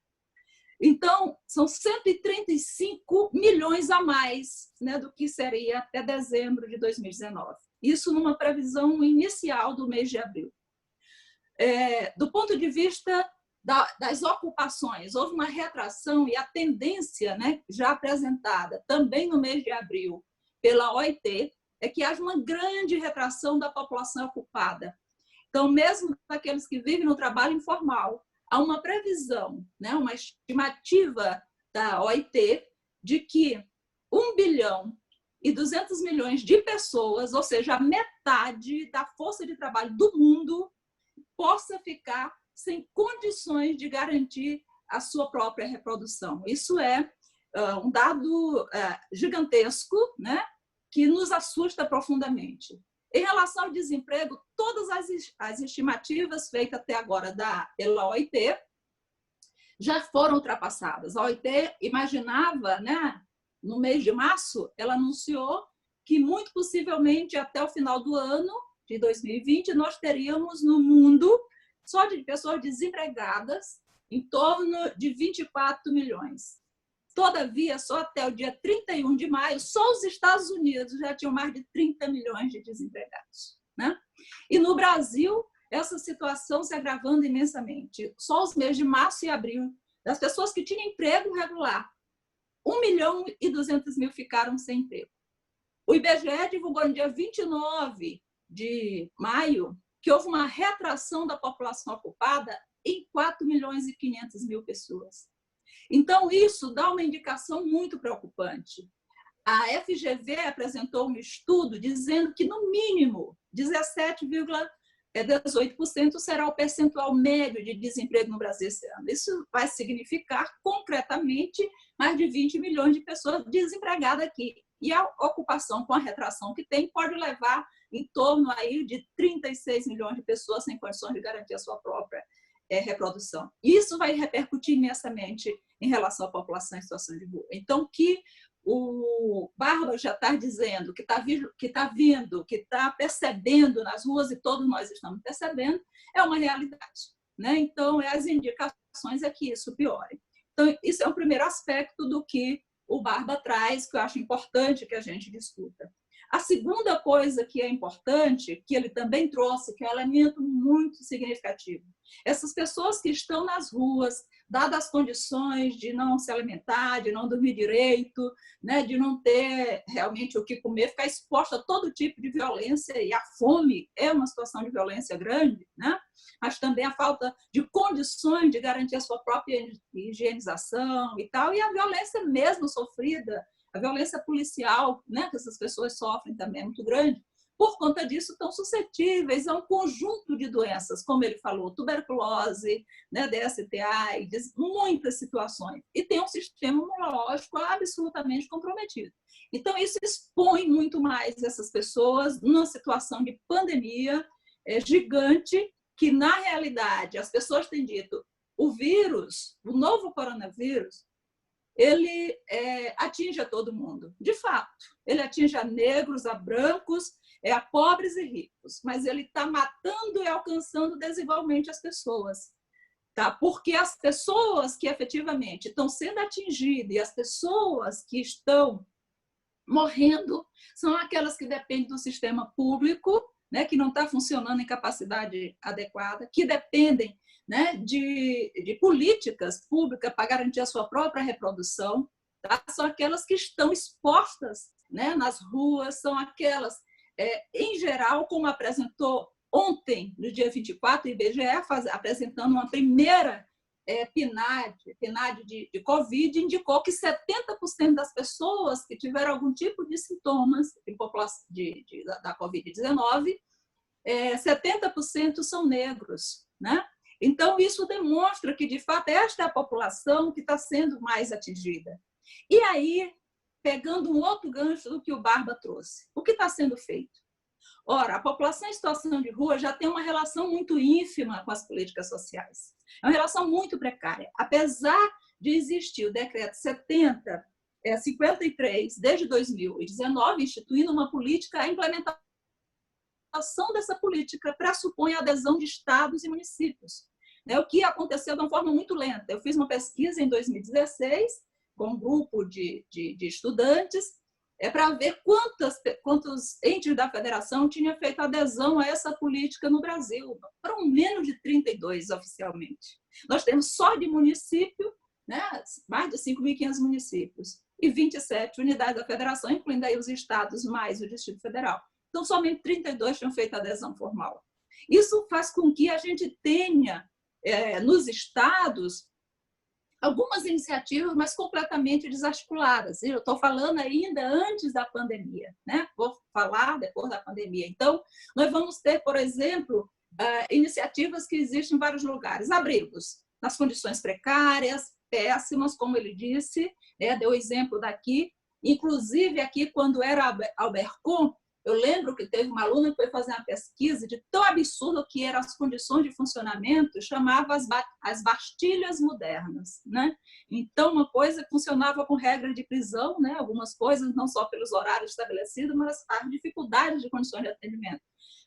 Então, são 135 milhões a mais, né, do que seria até dezembro de 2019. Isso numa previsão inicial do mês de abril. Do ponto de vista das ocupações, houve uma retração e a tendência, né, já apresentada também no mês de abril pela OIT, é que haja uma grande retração da população ocupada. Então, mesmo daqueles que vivem no trabalho informal, há uma previsão, né, uma estimativa da OIT de que 1,2 bilhão de pessoas, ou seja, a metade da força de trabalho do mundo, possa ficar sem condições de garantir a sua própria reprodução. Isso é um dado gigantesco, né, que nos assusta profundamente. Em relação ao desemprego, todas as estimativas feitas até agora pela OIT já foram ultrapassadas. A OIT imaginava, né, no mês de março, ela anunciou que muito possivelmente até o final do ano de 2020 nós teríamos no mundo só de pessoas desempregadas em torno de 24 milhões. Todavia, só até o dia 31 de maio, só os Estados Unidos já tinham mais de 30 milhões de desempregados, né? E no Brasil, essa situação se agravando imensamente. Só os meses de março e abril, das pessoas que tinham emprego regular, 1,2 milhão ficaram sem emprego. O IBGE divulgou no dia 29 de maio que houve uma retração da população ocupada em 4,5 milhões pessoas. Então, isso dá uma indicação muito preocupante. A FGV apresentou um estudo dizendo que, no mínimo, 17,18% será o percentual médio de desemprego no Brasil esse ano. Isso vai significar, concretamente, mais de 20 milhões de pessoas desempregadas aqui. E a ocupação, com a retração que tem, pode levar em torno aí de 36 milhões de pessoas sem condições de garantir a sua própria reprodução. Isso vai repercutir imensamente em relação à população em situação de rua. Então, que o Barba já está dizendo que está vindo, que está percebendo nas ruas, e todos nós estamos percebendo, é uma realidade, né? Então, as indicações é que isso piore. Então, isso é o primeiro aspecto do que o Barba traz, que eu acho importante que a gente discuta. A segunda coisa que é importante, que ele também trouxe, que é um elemento muito significativo, essas pessoas que estão nas ruas, dadas as condições de não se alimentar, de não dormir direito, né, de não ter realmente o que comer, ficar exposta a todo tipo de violência, e a fome é uma situação de violência grande, né? Mas também a falta de condições de garantir a sua própria higienização e tal, e a violência mesmo sofrida, a violência policial, né, que essas pessoas sofrem também é muito grande. Por conta disso, estão suscetíveis a um conjunto de doenças, como ele falou, tuberculose, né, DST, AIDS, muitas situações. E tem um sistema imunológico absolutamente comprometido. Então, isso expõe muito mais essas pessoas numa situação de pandemia gigante, que, na realidade, as pessoas têm dito, o vírus, o novo coronavírus, ele atinge a todo mundo. De fato, ele atinge a negros, a brancos, a pobres e ricos, mas ele está matando e alcançando desigualmente as pessoas. Tá? Porque as pessoas que efetivamente estão sendo atingidas e as pessoas que estão morrendo são aquelas que dependem do sistema público, né, que não está funcionando em capacidade adequada, que dependem, né, de políticas públicas para garantir a sua própria reprodução, tá? São aquelas que estão expostas, né, nas ruas, são aquelas, em geral, como apresentou ontem, no dia 24, o IBGE apresentando uma primeira PNAD de Covid, indicou que 70% das pessoas que tiveram algum tipo de sintomas da Covid-19, 70% são negros, né? Então, isso demonstra que, de fato, esta é a população que está sendo mais atingida. E aí, pegando um outro gancho do que o Barba trouxe, o que está sendo feito? Ora, a população em situação de rua já tem uma relação muito ínfima com as políticas sociais. É uma relação muito precária. Apesar de existir o decreto 53, desde 2019, instituindo uma política, a implementação dessa política pressupõe a adesão de estados e municípios. O que aconteceu de uma forma muito lenta. Eu fiz uma pesquisa em 2016 com um grupo de estudantes, para ver quantos entes da federação tinham feito adesão a essa política no Brasil. Foram menos de 32 oficialmente. Nós temos só de município, né, mais de 5.500 municípios e 27 unidades da federação, incluindo aí os estados mais o Distrito Federal. Então, somente 32 tinham feito adesão formal. Isso faz com que a gente tenha, nos estados, algumas iniciativas, mas completamente desarticuladas. Eu estou falando ainda antes da pandemia, né? Vou falar depois da pandemia. Então, nós vamos ter, por exemplo, iniciativas que existem em vários lugares. Abrigos, nas condições precárias, péssimas, como ele disse, né? Deu exemplo daqui. Inclusive, aqui, quando era Albercon, eu lembro que teve uma aluna que foi fazer uma pesquisa de tão absurdo que eram as condições de funcionamento, chamava as bastilhas modernas, né? Então, uma coisa funcionava com regra de prisão, né? Algumas coisas, não só pelos horários estabelecidos, mas as dificuldades de condições de atendimento.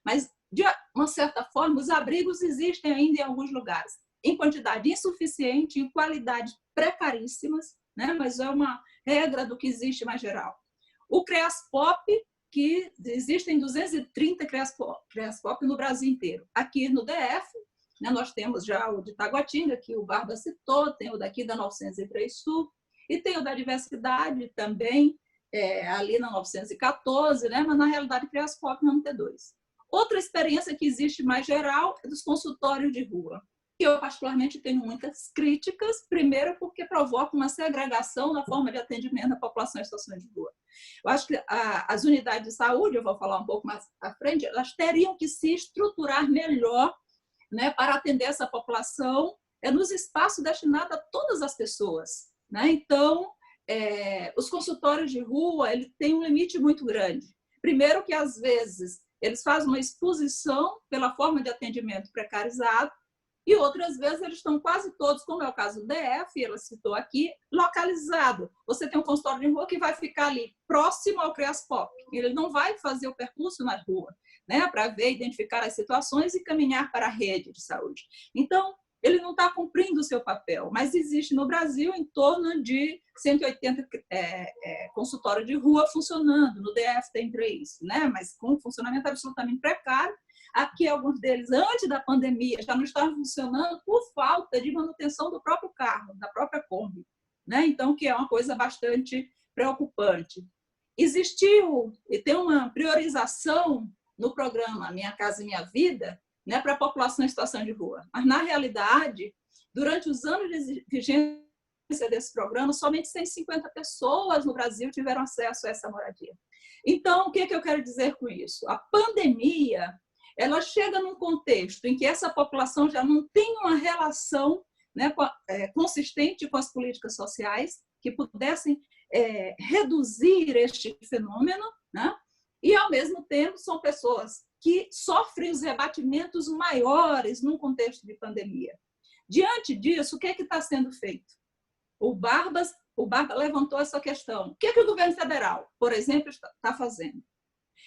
Mas, de uma certa forma, os abrigos existem ainda em alguns lugares, em quantidade insuficiente, em qualidade precaríssimas, né? Mas é uma regra do que existe mais geral. O CREASPOP, que existem 230 CREASPOP no Brasil inteiro. Aqui no DF, né, nós temos já o de Taguatinga, que o Barba citou, tem o daqui da 903 Sul, e tem o da Diversidade também, ali na 914, né, mas na realidade CREASPOP não tem dois. Outra experiência que existe mais geral é dos consultórios de rua. Eu, particularmente, tenho muitas críticas, primeiro porque provoca uma segregação na forma de atendimento da população em situação de rua. Eu acho que as unidades de saúde, eu vou falar um pouco mais à frente, elas teriam que se estruturar melhor, né, para atender essa população nos espaços destinados a todas as pessoas, né? Então, os consultórios de rua, ele tem um limite muito grande. Primeiro que, às vezes, eles fazem uma exposição pela forma de atendimento precarizado, e outras vezes eles estão quase todos, como é o caso do DF, ela citou aqui, localizado. Você tem um consultório de rua que vai ficar ali, próximo ao CREASPOP. Ele não vai fazer o percurso na rua, né, para ver, identificar as situações e caminhar para a rede de saúde. Então, ele não está cumprindo o seu papel, mas existe no Brasil em torno de 180 consultórios de rua funcionando. No DF tem 3, né, mas com um funcionamento absolutamente precário. Aqui, alguns deles, antes da pandemia, já não estavam funcionando por falta de manutenção do próprio carro, da própria Kombi, né? Então, que é uma coisa bastante preocupante. Existiu e tem uma priorização no programa Minha Casa Minha Vida, né, para a população em situação de rua. Mas, na realidade, durante os anos de vigência desse programa, somente 150 pessoas no Brasil tiveram acesso a essa moradia. Então, o que eu quero dizer com isso? A pandemia, ela chega num contexto em que essa população já não tem uma relação, né, consistente com as políticas sociais que pudessem reduzir este fenômeno, né? E, ao mesmo tempo, são pessoas que sofrem os rebatimentos maiores num contexto de pandemia. Diante disso, o que está sendo feito? O Barba levantou essa questão. O que o governo federal, por exemplo, está fazendo?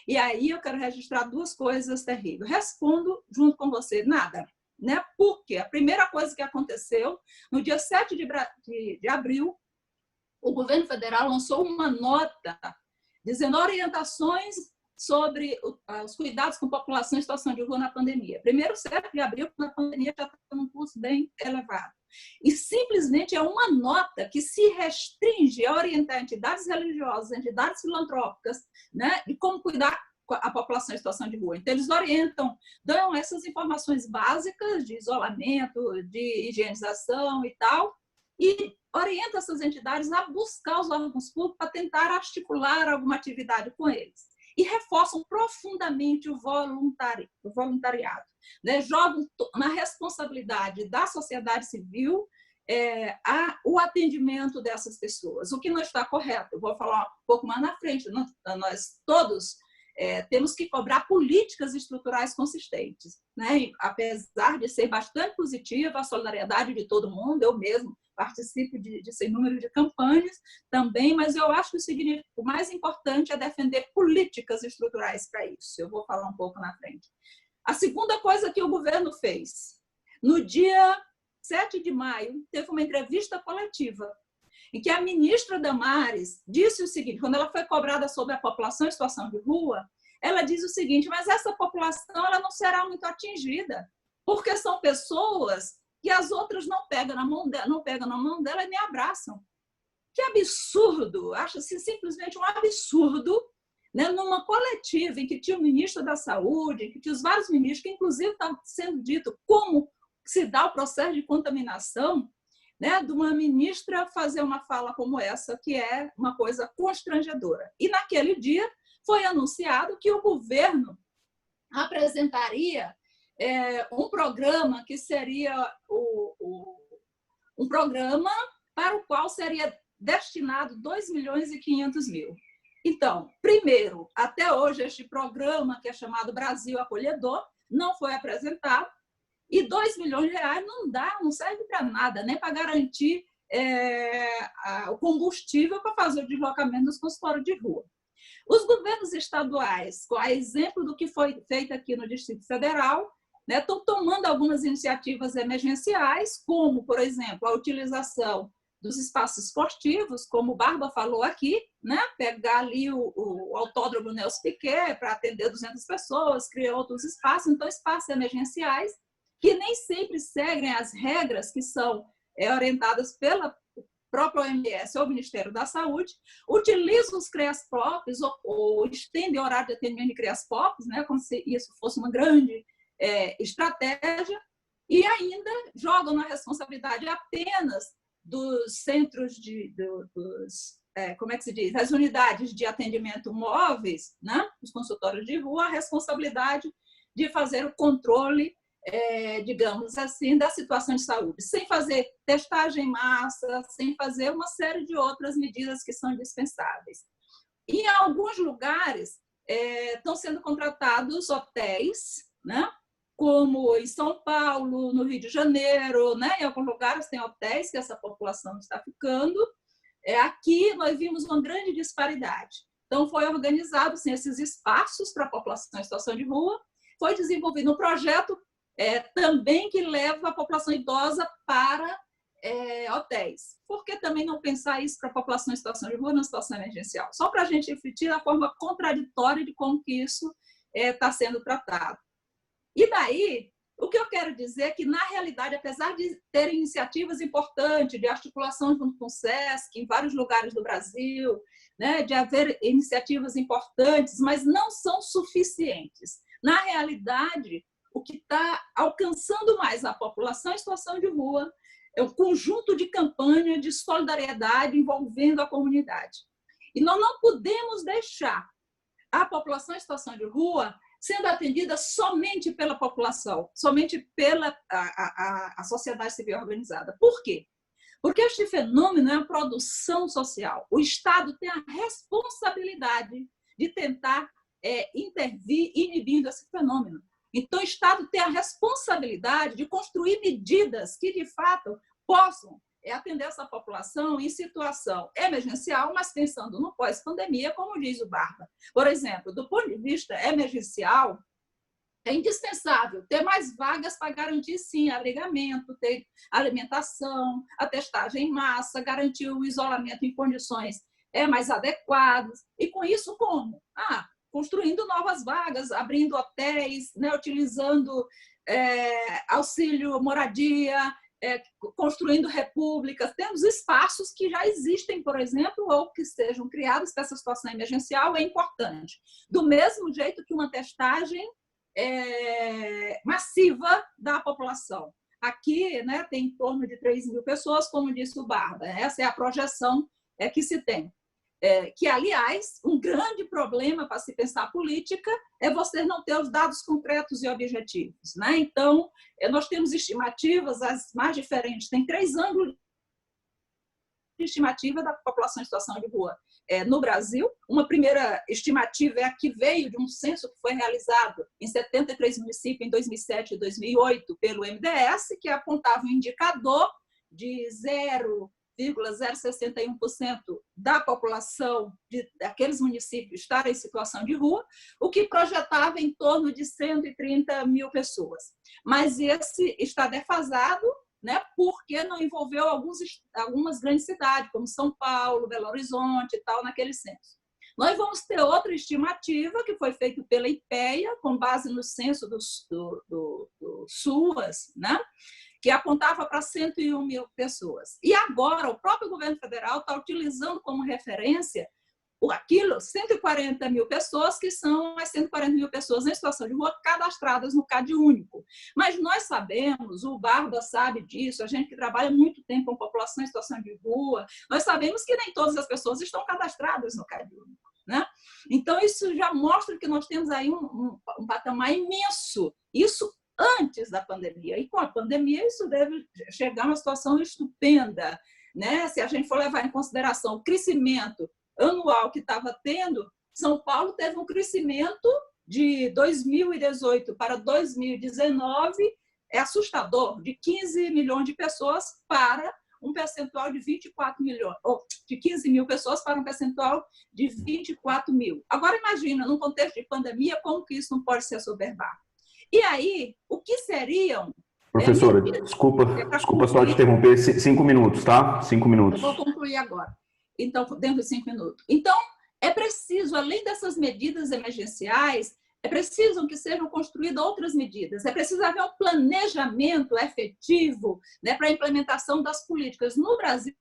E aí eu quero registrar duas coisas terríveis. Respondo junto com você, nada. Né? Porque a primeira coisa que aconteceu, no dia 7 de abril, o governo federal lançou uma nota dizendo orientações sobre os cuidados com a população em situação de rua na pandemia. Primeiro, 7 de abril, quando a pandemia já está com um custo bem elevado. E simplesmente é uma nota que se restringe a orientar entidades religiosas, entidades filantrópicas, né, de como cuidar a população em situação de rua. Então, eles orientam, dão essas informações básicas de isolamento, de higienização e tal, e orientam essas entidades a buscar os órgãos públicos para tentar articular alguma atividade com eles. E reforçam profundamente o voluntariado, né? Jogam na responsabilidade da sociedade civil o atendimento dessas pessoas, o que não está correto. Eu vou falar um pouco mais na frente. Nós todos temos que cobrar políticas estruturais consistentes, né? E, apesar de ser bastante positiva a solidariedade de todo mundo, eu mesmo participo de sem número de campanhas também, mas eu acho que o mais importante é defender políticas estruturais para isso. Eu vou falar um pouco na frente. A segunda coisa que o governo fez, no dia 7 de maio, teve uma entrevista coletiva em que a ministra Damares disse o seguinte, quando ela foi cobrada sobre a população em situação de rua, ela diz o seguinte, mas essa população ela não será muito atingida, porque são pessoas que as outras não pegam na mão dela e nem abraçam. Que absurdo! Acho-se simplesmente um absurdo, né? Numa coletiva em que tinha o ministro da Saúde, em que tinha os vários ministros, que inclusive estava sendo dito como se dá o processo de contaminação, né? De uma ministra fazer uma fala como essa, que é uma coisa constrangedora. E naquele dia foi anunciado que o governo apresentaria um programa que seria um programa para o qual seria destinado 2.500.000. Então, primeiro, até hoje, este programa, que é chamado Brasil Acolhedor, não foi apresentado, e 2 milhões de reais não serve para nada, nem para garantir o combustível para fazer o deslocamento dos consultórios de rua. Os governos estaduais, a exemplo do que foi feito aqui no Distrito Federal, né, estão tomando algumas iniciativas emergenciais, como, por exemplo, a utilização dos espaços esportivos, como o Barba falou aqui, né, pegar ali o autódromo Nelson Piquet para atender 200 pessoas, criar outros espaços, então espaços emergenciais, que nem sempre seguem as regras que são orientadas pela própria OMS ou Ministério da Saúde, utilizam os CREAS-POPs ou estendem o horário de atendimento de CREAS-POPs, né, como se isso fosse uma grande estratégia, e ainda jogam na responsabilidade apenas dos centros como é que se diz? As unidades de atendimento móveis, né, os consultórios de rua, a responsabilidade de fazer o controle, digamos assim, da situação de saúde, sem fazer testagem em massa, sem fazer uma série de outras medidas que são indispensáveis. E, em alguns lugares, estão sendo contratados hotéis, né? Como em São Paulo, no Rio de Janeiro, né? Em alguns lugares tem hotéis que essa população está ficando. Aqui nós vimos uma grande disparidade. Então, foi organizado assim, esses espaços para a população em situação de rua, foi desenvolvido um projeto também que leva a população idosa para hotéis. Por que também não pensar isso para a população em situação de rua, na situação emergencial? Só para a gente refletir a forma contraditória de como que isso está sendo tratado. E daí, o que eu quero dizer é que, na realidade, apesar de ter iniciativas importantes de articulação junto com o SESC, em vários lugares do Brasil, né, de haver iniciativas importantes, mas não são suficientes. Na realidade, o que está alcançando mais a população em situação de rua é um conjunto de campanha de solidariedade envolvendo a comunidade. E nós não podemos deixar a população em situação de rua sendo atendida somente pela população, somente pela a sociedade civil organizada. Por quê? Porque este fenômeno é uma produção social. O Estado tem a responsabilidade de tentar intervir inibindo esse fenômeno. Então, o Estado tem a responsabilidade de construir medidas que, de fato, possam atender essa população em situação emergencial, mas pensando no pós-pandemia, como diz o Barba. Por exemplo, do ponto de vista emergencial, é indispensável ter mais vagas para garantir, sim, abrigamento, ter alimentação, a testagem em massa, garantir o isolamento em condições mais adequadas. E com isso, como? Construindo novas vagas, abrindo hotéis, né, utilizando auxílio moradia, construindo repúblicas. Temos espaços que já existem, por exemplo, ou que sejam criados para essa situação emergencial, é importante. Do mesmo jeito que uma testagem massiva da população. Aqui, né, tem em torno de 3.000 pessoas, como disse o Barba. Essa é a projeção que se tem. Que, aliás, um grande problema para se pensar a política é você não ter os dados concretos e objetivos, né? Então, nós temos estimativas as mais diferentes, tem 3 ângulos de estimativa da população em situação de rua no Brasil. Uma primeira estimativa é a que veio de um censo que foi realizado em 73 municípios em 2007 e 2008 pelo MDS, que apontava um indicador de 0,061% da população daqueles municípios estar em situação de rua, o que projetava em torno de 130.000 pessoas. Mas esse está defasado, né, porque não envolveu algumas grandes cidades, como São Paulo, Belo Horizonte e tal, naquele censo. Nós vamos ter outra estimativa que foi feita pela IPEA, com base no censo do SUAS, né, que apontava para 101 mil pessoas. E agora o próprio governo federal está utilizando como referência aquilo, 140 mil pessoas, que são as 140 mil pessoas em situação de rua cadastradas no CAD único. Mas nós sabemos, o Barba sabe disso, a gente que trabalha muito tempo com população em situação de rua, nós sabemos que nem todas as pessoas estão cadastradas no CAD único, né? Então, isso já mostra que nós temos aí um patamar imenso. Isso antes da pandemia. E com a pandemia, isso deve chegar a uma situação estupenda, né? Se a gente for levar em consideração o crescimento anual que estava tendo, São Paulo teve um crescimento de 2018 para 2019, é assustador, de 15 milhões de pessoas para um percentual de 24 milhões, ou de 15 mil pessoas para um percentual de 24 mil. Agora imagina, num contexto de pandemia, como que isso não pode se assoberbar? E aí, o que seriam... Professora, desculpa só te interromper, 5 minutos, tá? 5 minutos. Eu vou concluir agora. Então, dentro de 5 minutos. Então, é preciso, além dessas medidas emergenciais, é preciso que sejam construídas outras medidas. É preciso haver um planejamento efetivo, né, para a implementação das políticas no Brasil,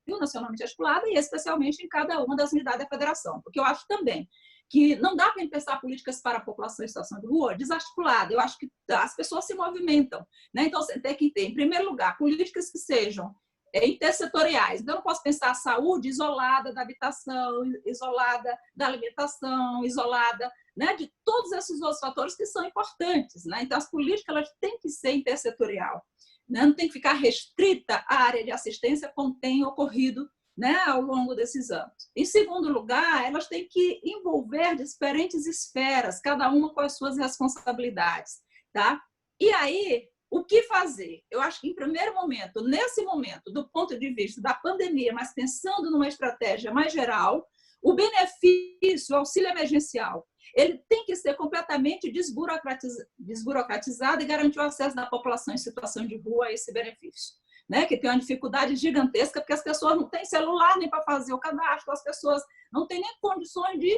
nacionalmente articulada, e especialmente em cada uma das unidades da federação. Porque eu acho também que não dá para pensar políticas para a população em situação de rua desarticulada. Eu acho que as pessoas se movimentam, né? Então, você tem que ter, em primeiro lugar, políticas que sejam intersetoriais. Então, eu não posso pensar a saúde isolada da habitação, isolada da alimentação, isolada, né, de todos esses outros fatores que são importantes, né? Então, as políticas elas têm que ser intersetorial, né? Não tem que ficar restrita à área de assistência, como tem ocorrido, né, ao longo desses anos. Em segundo lugar, elas têm que envolver diferentes esferas, cada uma com as suas responsabilidades, tá? E aí, o que fazer? Eu acho que, em primeiro momento, nesse momento, do ponto de vista da pandemia, mas pensando numa estratégia mais geral, o benefício, o auxílio emergencial, ele tem que ser completamente desburocratizado e garantir o acesso da população em situação de rua a esse benefício, né? Que tem uma dificuldade gigantesca, porque as pessoas não têm celular nem para fazer o cadastro, as pessoas não têm nem condições de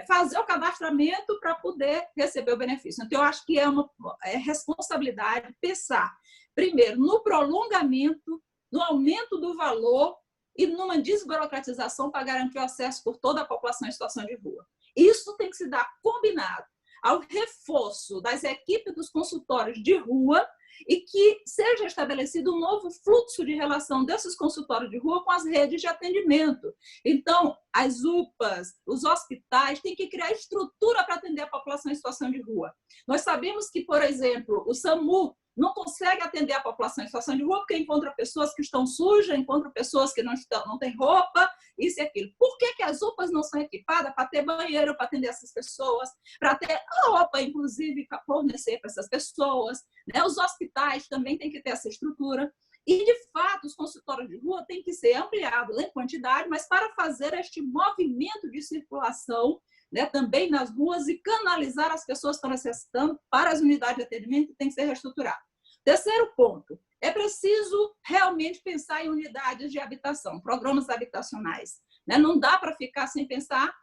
fazer o cadastramento para poder receber o benefício. Então, eu acho que é uma responsabilidade pensar, primeiro, no prolongamento, no aumento do valor e numa desburocratização para garantir o acesso por toda a população em situação de rua. Isso tem que se dar combinado ao reforço das equipes dos consultórios de rua e que seja estabelecido um novo fluxo de relação desses consultórios de rua com as redes de atendimento. Então, as UPAs, os hospitais têm que criar estrutura para atender a população em situação de rua. Nós sabemos que, por exemplo, o SAMU não consegue atender a população em situação de rua porque encontra pessoas que estão sujas, encontra pessoas que não têm roupa, isso e aquilo. Por que as UPAs não são equipadas para ter banheiro para atender essas pessoas, para ter roupa, inclusive, para fornecer para essas pessoas, né? Os hospitais também têm que ter essa estrutura. E, de fato, os consultórios de rua têm que ser ampliados em quantidade, mas para fazer este movimento de circulação, né, também nas ruas e canalizar as pessoas que estão necessitando para as unidades de atendimento, tem que ser reestruturado. Terceiro ponto, é preciso realmente pensar em unidades de habitação, programas habitacionais, né? Não dá para ficar sem pensar,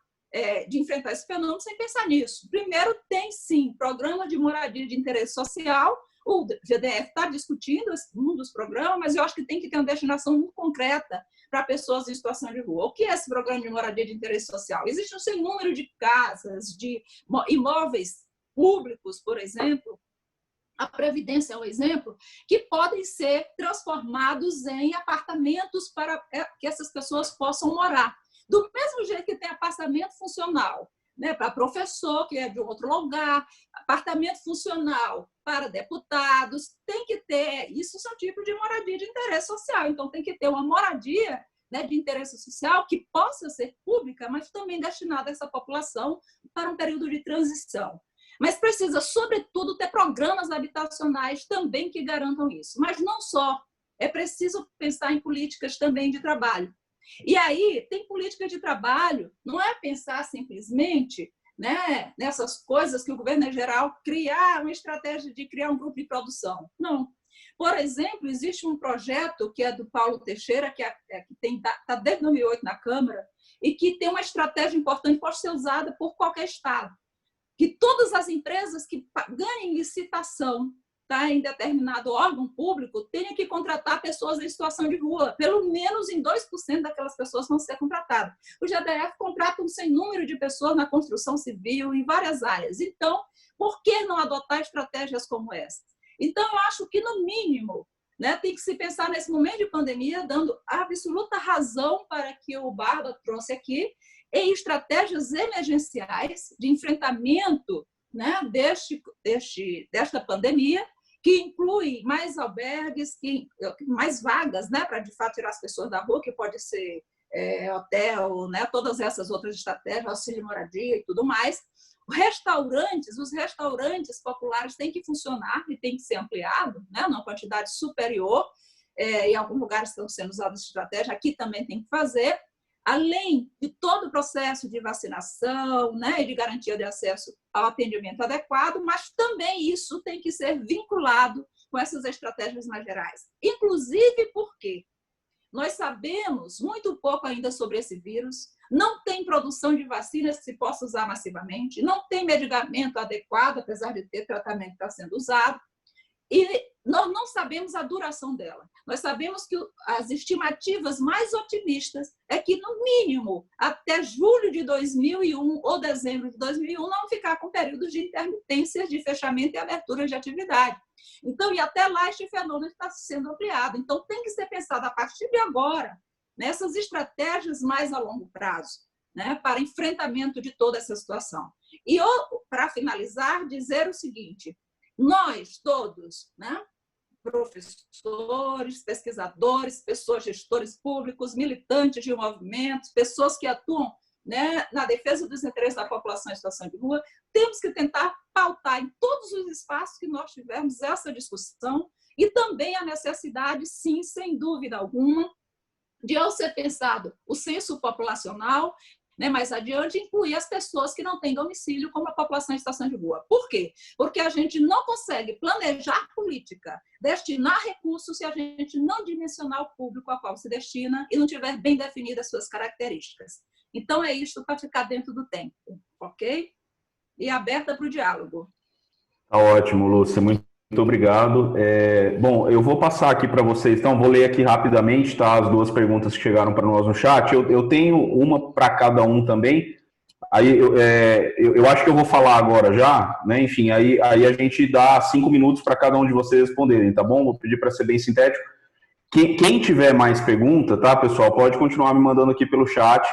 de enfrentar esse fenômeno sem pensar nisso. Primeiro, tem sim programa de moradia de interesse social, o GDF está discutindo um dos programas, mas eu acho que tem que ter uma destinação muito concreta para pessoas em situação de rua. O que é esse programa de moradia de interesse social? Existe um sem número de casas, de imóveis públicos, por exemplo, a Previdência é um exemplo, que podem ser transformados em apartamentos para que essas pessoas possam morar. Do mesmo jeito que tem apartamento funcional, né, para professor, que é de outro lugar, apartamento funcional para deputados, tem que ter, isso são tipos de moradia de interesse social, então tem que ter uma moradia, né, de interesse social que possa ser pública, mas também destinada a essa população para um período de transição. Mas precisa, sobretudo, ter programas habitacionais também que garantam isso. Mas não só, é preciso pensar em políticas também de trabalho. E aí, tem política de trabalho, não é pensar simplesmente, né, nessas coisas que o governo geral criar uma estratégia de criar um grupo de produção. Não. Por exemplo, existe um projeto que é do Paulo Teixeira, que está desde 2008 na Câmara, e que tem uma estratégia importante, pode ser usada por qualquer estado, que todas as empresas que ganhem licitação, tá, em determinado órgão público, tenham que contratar pessoas em situação de rua. Pelo menos em 2% daquelas pessoas vão ser contratadas. O GDF contrata um sem número de pessoas na construção civil, em várias áreas. Então, por que não adotar estratégias como essa? Então, eu acho que, no mínimo, né, tem que se pensar nesse momento de pandemia, dando absoluta razão para que o Barba trouxe aqui, em estratégias emergenciais de enfrentamento, né, desta pandemia, que inclui mais albergues, mais vagas, né, para, de fato, tirar as pessoas da rua, que pode ser hotel, né, todas essas outras estratégias, auxílio moradia e tudo mais. Os restaurantes populares têm que funcionar e têm que ser ampliados, né, numa quantidade superior. Em alguns lugares estão sendo usadas estratégias, aqui também tem que fazer. Além de todo o processo de vacinação, né, e de garantia de acesso ao atendimento adequado, mas também isso tem que ser vinculado com essas estratégias mais gerais. Inclusive porque nós sabemos muito pouco ainda sobre esse vírus, não tem produção de vacinas que se possa usar massivamente, não tem medicamento adequado, apesar de ter tratamento que está sendo usado, e nós não sabemos a duração dela. Nós sabemos que as estimativas mais otimistas é que, no mínimo, até julho de 2001 ou dezembro de 2001, não ficar com períodos de intermitência de fechamento e abertura de atividade. Então, e até lá, este fenômeno está sendo ampliado. Então, tem que ser pensado, a partir de agora, nessas estratégias mais a longo prazo, né, para enfrentamento de toda essa situação. E, para finalizar, dizer o seguinte: nós todos, né, professores, pesquisadores, pessoas, gestores públicos, militantes de movimentos, pessoas que atuam, né, na defesa dos interesses da população em situação de rua, temos que tentar pautar em todos os espaços que nós tivermos essa discussão e também a necessidade, sim, sem dúvida alguma, de, ao ser pensado o censo populacional, né, mais adiante, incluir as pessoas que não têm domicílio, como a população em situação de rua. Por quê? Porque a gente não consegue planejar política, destinar recursos, se a gente não dimensionar o público a qual se destina e não tiver bem definidas suas características. Então, é isso para ficar dentro do tempo, ok? E aberta para o diálogo. Tá ótimo, Lúcia, muito obrigado. Bom, eu vou passar aqui para vocês, então, vou ler aqui rapidamente, tá, as duas perguntas que chegaram para nós no chat. Eu tenho uma para cada um também, aí eu acho que eu vou falar agora já, né, enfim, aí a gente dá 5 minutos para cada um de vocês responderem, tá bom? Vou pedir para ser bem sintético. Quem tiver mais pergunta, tá, pessoal, pode continuar me mandando aqui pelo chat,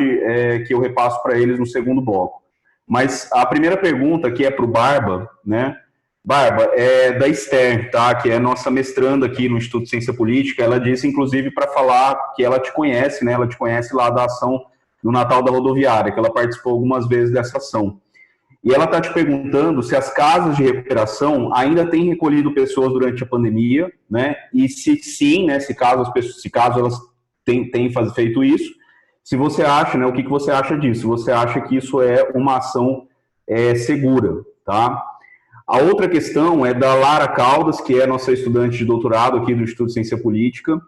que eu repasso para eles no segundo bloco. Mas a primeira pergunta, que é para o Barba, né? Barba, é da Esther, tá? Que é nossa mestranda aqui no Instituto de Ciência Política. Ela disse, inclusive, para falar que ela te conhece, né? Ela te conhece lá da ação do Natal da Rodoviária, que ela participou algumas vezes dessa ação. E ela está te perguntando se as casas de recuperação ainda têm recolhido pessoas durante a pandemia, né? E se sim, né? Se caso elas têm feito isso, se você acha, né? O que você acha disso? Você acha que isso é uma ação segura, tá? A outra questão é da Lara Caldas, que é nossa estudante de doutorado aqui do Instituto de Ciência Política.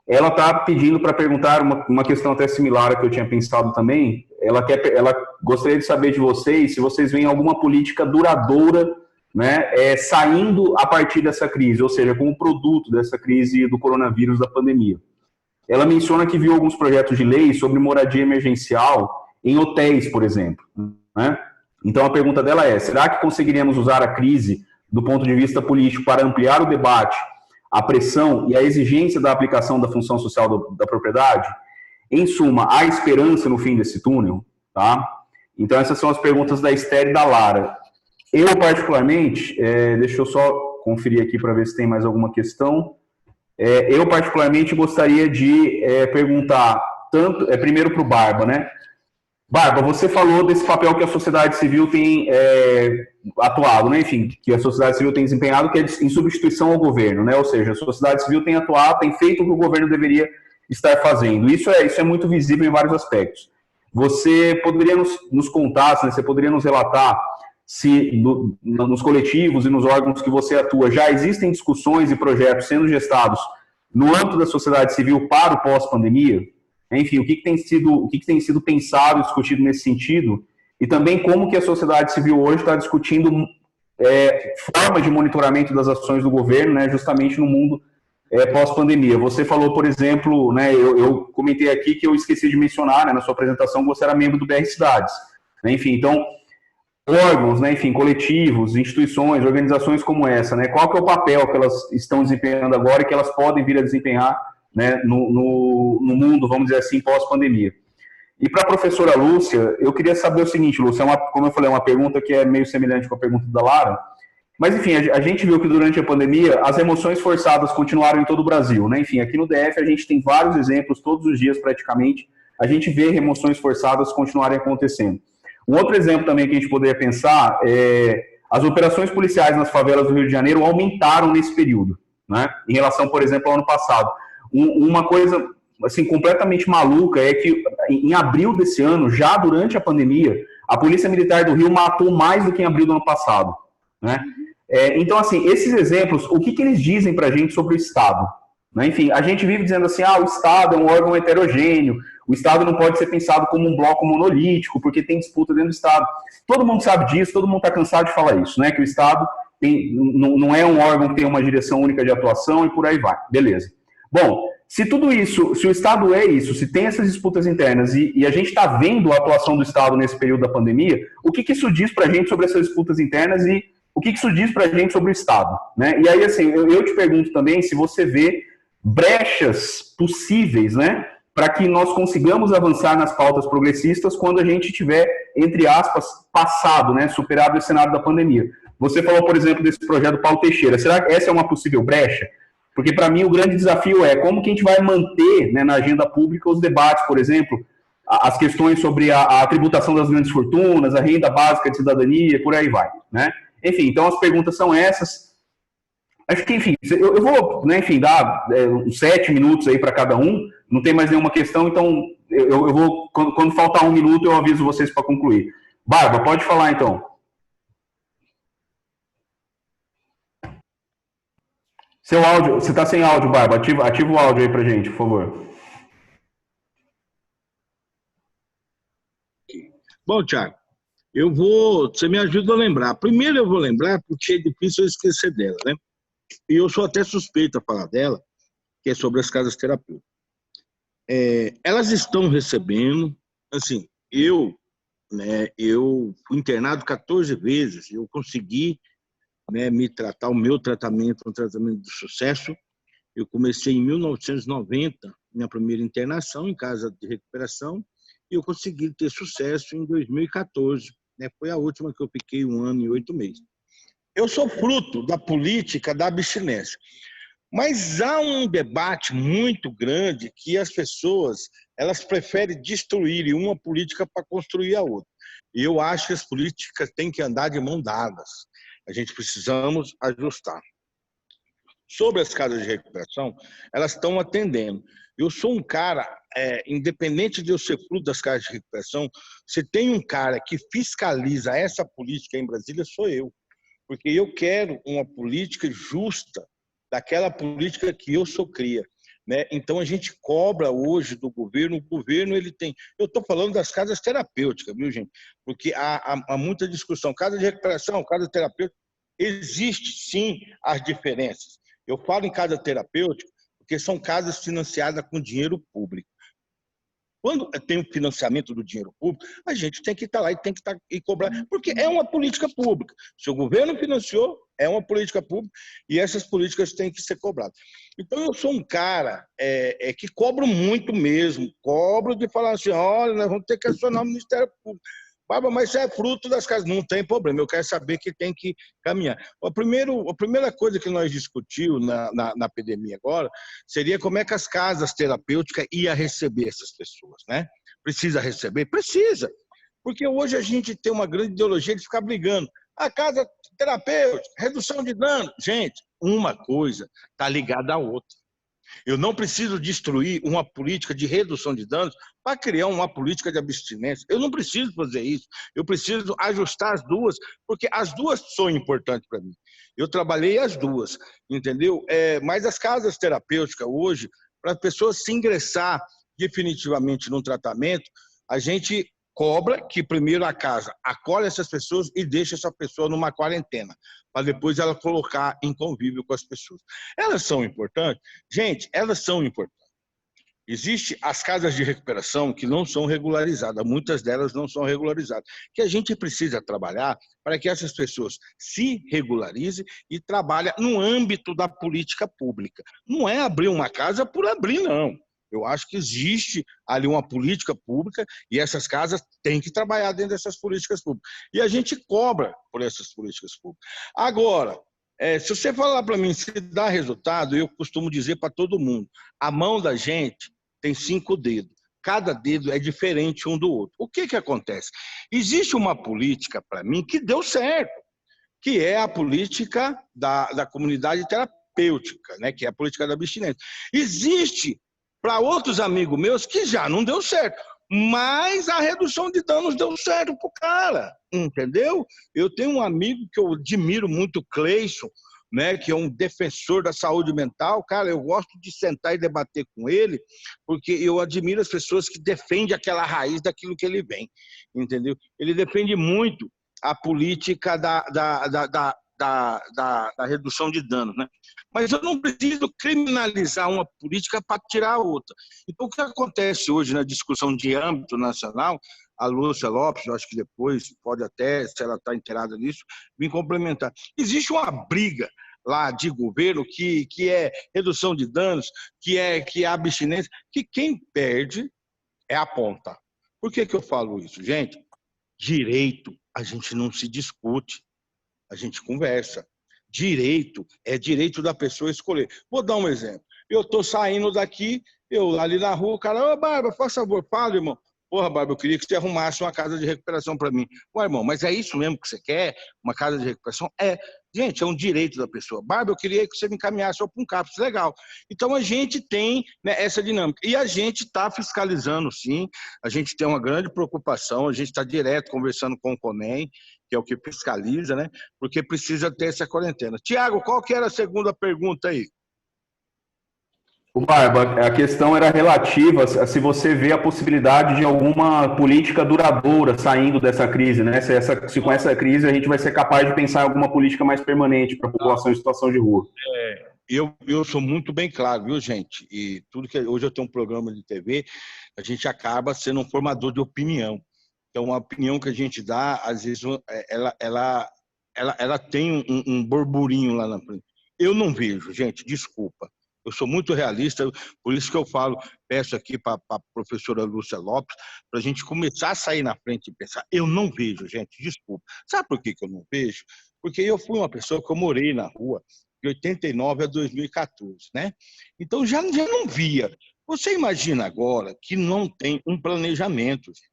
Ela está pedindo para perguntar uma questão até similar a que eu tinha pensado também. Ela gostaria de saber de vocês se vocês veem alguma política duradoura, né, saindo a partir dessa crise, ou seja, como produto dessa crise do coronavírus, da pandemia. Ela menciona que viu alguns projetos de lei sobre moradia emergencial em hotéis, por exemplo, né? Então, a pergunta dela é, será que conseguiríamos usar a crise do ponto de vista político para ampliar o debate, a pressão e a exigência da aplicação da função social da propriedade? Em suma, há esperança no fim desse túnel? Tá? Então, essas são as perguntas da Esther e da Lara. Eu, particularmente, deixa eu só conferir aqui para ver se tem mais alguma questão. Eu, particularmente, gostaria de perguntar, primeiro para o Barba, né? Barba, você falou desse papel que a sociedade civil tem atuado, né? Enfim, que a sociedade civil tem desempenhado, que é em substituição ao governo, né? Ou seja, a sociedade civil tem atuado, tem feito o que o governo deveria estar fazendo. Isso é muito visível em vários aspectos. Você poderia nos contar, né? Você poderia nos relatar se nos coletivos e nos órgãos que você atua já existem discussões e projetos sendo gestados no âmbito da sociedade civil para o pós-pandemia? Enfim, o que tem sido pensado e discutido nesse sentido? E também como que a sociedade civil hoje está discutindo formas de monitoramento das ações do governo, né, justamente no mundo pós-pandemia. Você falou, por exemplo, né, eu comentei aqui que eu esqueci de mencionar, né, na sua apresentação, que você era membro do BR Cidades. Né, enfim, então, órgãos, né, enfim, coletivos, instituições, organizações como essa, né, qual que é o papel que elas estão desempenhando agora e que elas podem vir a desempenhar, né, no mundo, vamos dizer assim, pós-pandemia. E para a professora Lúcia, eu queria saber o seguinte, Lúcia, como eu falei, é uma pergunta que é meio semelhante com a pergunta da Lara, mas, enfim, a gente viu que durante a pandemia as remoções forçadas continuaram em todo o Brasil, né? Enfim, aqui no DF a gente tem vários exemplos, todos os dias praticamente, a gente vê remoções forçadas continuarem acontecendo. Um outro exemplo também que a gente poderia pensar é as operações policiais nas favelas do Rio de Janeiro aumentaram nesse período, né? Em relação, por exemplo, ao ano passado. Uma coisa, assim, completamente maluca é que em abril desse ano, já durante a pandemia, a Polícia Militar do Rio matou mais do que em abril do ano passado, né? Então, assim, esses exemplos, o que eles dizem para a gente sobre o Estado? Né? Enfim, a gente vive dizendo assim, o Estado é um órgão heterogêneo, o Estado não pode ser pensado como um bloco monolítico, porque tem disputa dentro do Estado. Todo mundo sabe disso, todo mundo está cansado de falar isso, né? Que o Estado não é um órgão que tem uma direção única de atuação e por aí vai. Beleza. Bom, se tudo isso, se o Estado é isso, se tem essas disputas internas e a gente está vendo a atuação do Estado nesse período da pandemia, o que isso diz para a gente sobre essas disputas internas e o que isso diz para a gente sobre o Estado? Né? E aí, assim, eu te pergunto também se você vê brechas possíveis, né, para que nós consigamos avançar nas pautas progressistas quando a gente tiver, entre aspas, passado, né, superado esse cenário da pandemia. Você falou, por exemplo, desse projeto do Paulo Teixeira. Será que essa é uma possível brecha? Porque, para mim, o grande desafio é como que a gente vai manter, né, na agenda pública os debates, por exemplo, as questões sobre a tributação das grandes fortunas, a renda básica de cidadania, por aí vai, né? Enfim, então as perguntas são essas. Acho que, enfim, eu vou, né, enfim, dar uns 7 minutos aí para cada um, não tem mais nenhuma questão, então eu vou, quando faltar 1 minuto, eu aviso vocês para concluir. Barba, pode falar então. Seu áudio, você está sem áudio, Barba, ativa o áudio aí para gente, por favor. Bom, Thiago, você me ajuda a lembrar. Primeiro eu vou lembrar, porque é difícil eu esquecer dela, né? E eu sou até suspeito a falar dela, que é sobre as casas terapêuticas. Elas estão recebendo, assim, eu fui internado 14 vezes, eu consegui, né, me tratar, o meu tratamento é um tratamento de sucesso. Eu comecei em 1990, minha primeira internação em casa de recuperação, e eu consegui ter sucesso em 2014, né? Foi a última que eu fiquei 1 ano e 8 meses. Eu sou fruto da política da abstinência. Mas há um debate muito grande que as pessoas elas preferem destruir uma política para construir a outra. E eu acho que as políticas têm que andar de mão dadas. A gente precisamos ajustar. Sobre as casas de recuperação, elas estão atendendo. Eu sou um cara, independente de eu ser fruto das casas de recuperação, se tem um cara que fiscaliza essa política em Brasília, sou eu. Porque eu quero uma política justa, daquela política que eu sou cria. Né? Então, a gente cobra hoje do governo, o governo ele tem... Eu estou falando das casas terapêuticas, viu, gente? Porque há muita discussão. Casa de recuperação, casa terapêutica, existe sim as diferenças. Eu falo em casa terapêutica porque são casas financiadas com dinheiro público. Quando tem o financiamento do dinheiro público, a gente tem que estar lá e tem que estar e cobrar, porque é uma política pública. Se o governo financiou, é uma política pública e essas políticas têm que ser cobradas. Então, eu sou um cara que cobro muito mesmo, cobro de falar assim, olha, nós vamos ter que acionar o Ministério Público. Barba, mas isso é fruto das casas. Não tem problema, eu quero saber que tem que caminhar. A primeira coisa que nós discutimos na pandemia agora seria como é que as casas terapêuticas iam receber essas pessoas, né? Precisa receber? Precisa. Porque hoje a gente tem uma grande ideologia de ficar brigando. A casa terapêutica, redução de dano. Gente, uma coisa está ligada à outra. Eu não preciso destruir uma política de redução de danos para criar uma política de abstinência. Eu não preciso fazer isso. Eu preciso ajustar as duas, porque as duas são importantes para mim. Eu trabalhei as duas, entendeu? Mas as casas terapêuticas hoje, para as pessoas se ingressar definitivamente num tratamento, a gente cobra que primeiro a casa acolhe essas pessoas e deixa essa pessoa numa quarentena, para depois ela colocar em convívio com as pessoas. Elas são importantes? Gente, elas são importantes. Existem as casas de recuperação que não são regularizadas, muitas delas não são regularizadas, que a gente precisa trabalhar para que essas pessoas se regularizem e trabalhem no âmbito da política pública. Não é abrir uma casa por abrir, não. Eu acho que existe ali uma política pública e essas casas têm que trabalhar dentro dessas políticas públicas. E a gente cobra por essas políticas públicas. Agora, se você falar para mim se dá resultado, eu costumo dizer para todo mundo, a mão da gente tem 5 dedos. Cada dedo é diferente um do outro. O que acontece? Existe uma política, para mim, que deu certo, que é a política da comunidade terapêutica, né? Que é a política da abstinência. Existe para outros amigos meus que já não deu certo, mas a redução de danos deu certo pro cara, entendeu? Eu tenho um amigo que eu admiro muito, Cleison, né, que é um defensor da saúde mental. Cara, eu gosto de sentar e debater com ele, porque eu admiro as pessoas que defendem aquela raiz daquilo que ele vem, entendeu? Ele defende muito a política da redução de danos, né? Mas eu não preciso criminalizar uma política para tirar a outra. Então, o que acontece hoje na discussão de âmbito nacional, a Lúcia Lopes, eu acho que depois pode até, se ela está inteirada nisso, vir complementar. Existe uma briga lá de governo que é redução de danos, que é abstinência, que quem perde é a ponta. Por que eu falo isso, gente? Direito, a gente não se discute, a gente conversa. Direito é direito da pessoa escolher. Vou dar um exemplo. Eu estou saindo daqui, eu ali na rua, o cara, ô Barba, faz favor, fala, irmão. Porra, Barba, eu queria que você arrumasse uma casa de recuperação para mim. Ué, irmão, mas é isso mesmo que você quer? Uma casa de recuperação? Gente, é um direito da pessoa. Barba, eu queria que você me encaminhasse para um CAPS. Legal. Então, a gente tem, né, essa dinâmica. E a gente está fiscalizando, sim. A gente tem uma grande preocupação. A gente está direto conversando com o CONEM, que é o que fiscaliza, né? Porque precisa ter essa quarentena. Tiago, qual que era a segunda pergunta aí? O Barba, a questão era relativa a se você vê a possibilidade de alguma política duradoura saindo dessa crise, né? Se com essa crise a gente vai ser capaz de pensar em alguma política mais permanente para a população em situação de rua. Eu sou muito bem claro, viu, gente? E tudo que hoje eu tenho um programa de TV, a gente acaba sendo um formador de opinião. Então, a opinião que a gente dá, às vezes, ela tem um burburinho lá na frente. Eu não vejo, gente, desculpa. Eu sou muito realista, por isso que eu falo, peço aqui para a professora Lúcia Lopes, para a gente começar a sair na frente e pensar. Eu não vejo, gente, desculpa. Sabe por que eu não vejo? Porque eu fui uma pessoa que eu morei na rua de 89 a 2014, né? Então, já não via. Você imagina agora que não tem um planejamento, gente.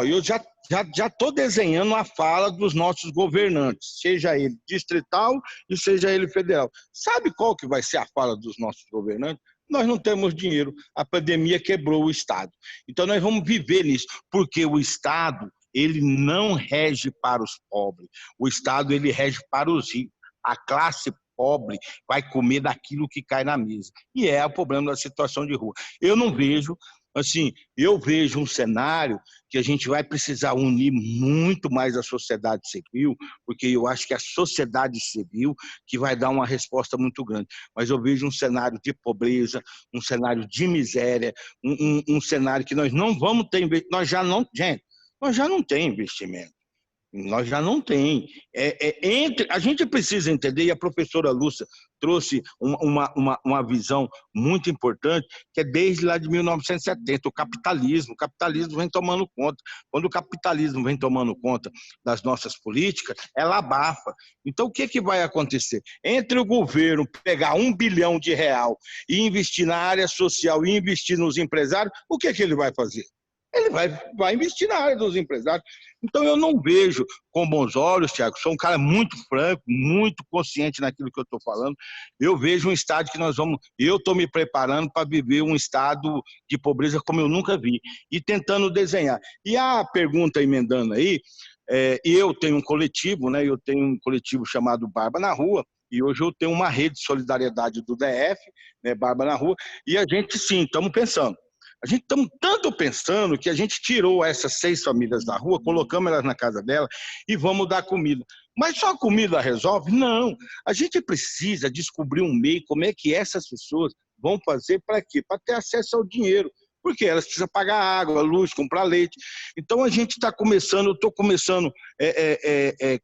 Eu já estou desenhando a fala dos nossos governantes, seja ele distrital e seja ele federal. Sabe qual que vai ser a fala dos nossos governantes? Nós não temos dinheiro, a pandemia quebrou o Estado. Então nós vamos viver nisso, porque o Estado, ele não rege para os pobres, o Estado ele rege para os ricos. A classe pobre vai comer daquilo que cai na mesa. E é o problema da situação de rua. Eu não vejo. Assim, eu vejo um cenário que a gente vai precisar unir muito mais a sociedade civil, porque eu acho que a sociedade civil que vai dar uma resposta muito grande. Mas eu vejo um cenário de pobreza, um cenário de miséria, um cenário que nós não vamos ter investimento. Nós já não temos investimento. Nós já não tem. A gente precisa entender, e a professora Lúcia trouxe uma visão muito importante, que é desde lá de 1970, o capitalismo. O capitalismo vem tomando conta. Quando o capitalismo vem tomando conta das nossas políticas, ela abafa. Então, o que vai acontecer? Entre o governo pegar R$1 bilhão e investir na área social e investir nos empresários, o que ele vai fazer? ele vai investir na área dos empresários. Então, eu não vejo com bons olhos, Tiago, sou um cara muito franco, muito consciente naquilo que eu estou falando. Eu vejo um estado que eu estou me preparando para viver um estado de pobreza como eu nunca vi, e tentando desenhar. E a pergunta emendando aí, eu tenho um coletivo, né? Eu tenho um coletivo chamado Barba na Rua, e hoje eu tenho uma rede de solidariedade do DF, né, Barba na Rua, e a gente, sim, estamos pensando. A gente estamos tanto pensando que a gente tirou essas 6 famílias da rua, colocamos elas na casa dela e vamos dar comida. Mas só a comida resolve? Não. A gente precisa descobrir um meio, como é que essas pessoas vão fazer para quê? Para ter acesso ao dinheiro. Porque elas precisam pagar água, luz, comprar leite. Então a gente está começando, eu estou começando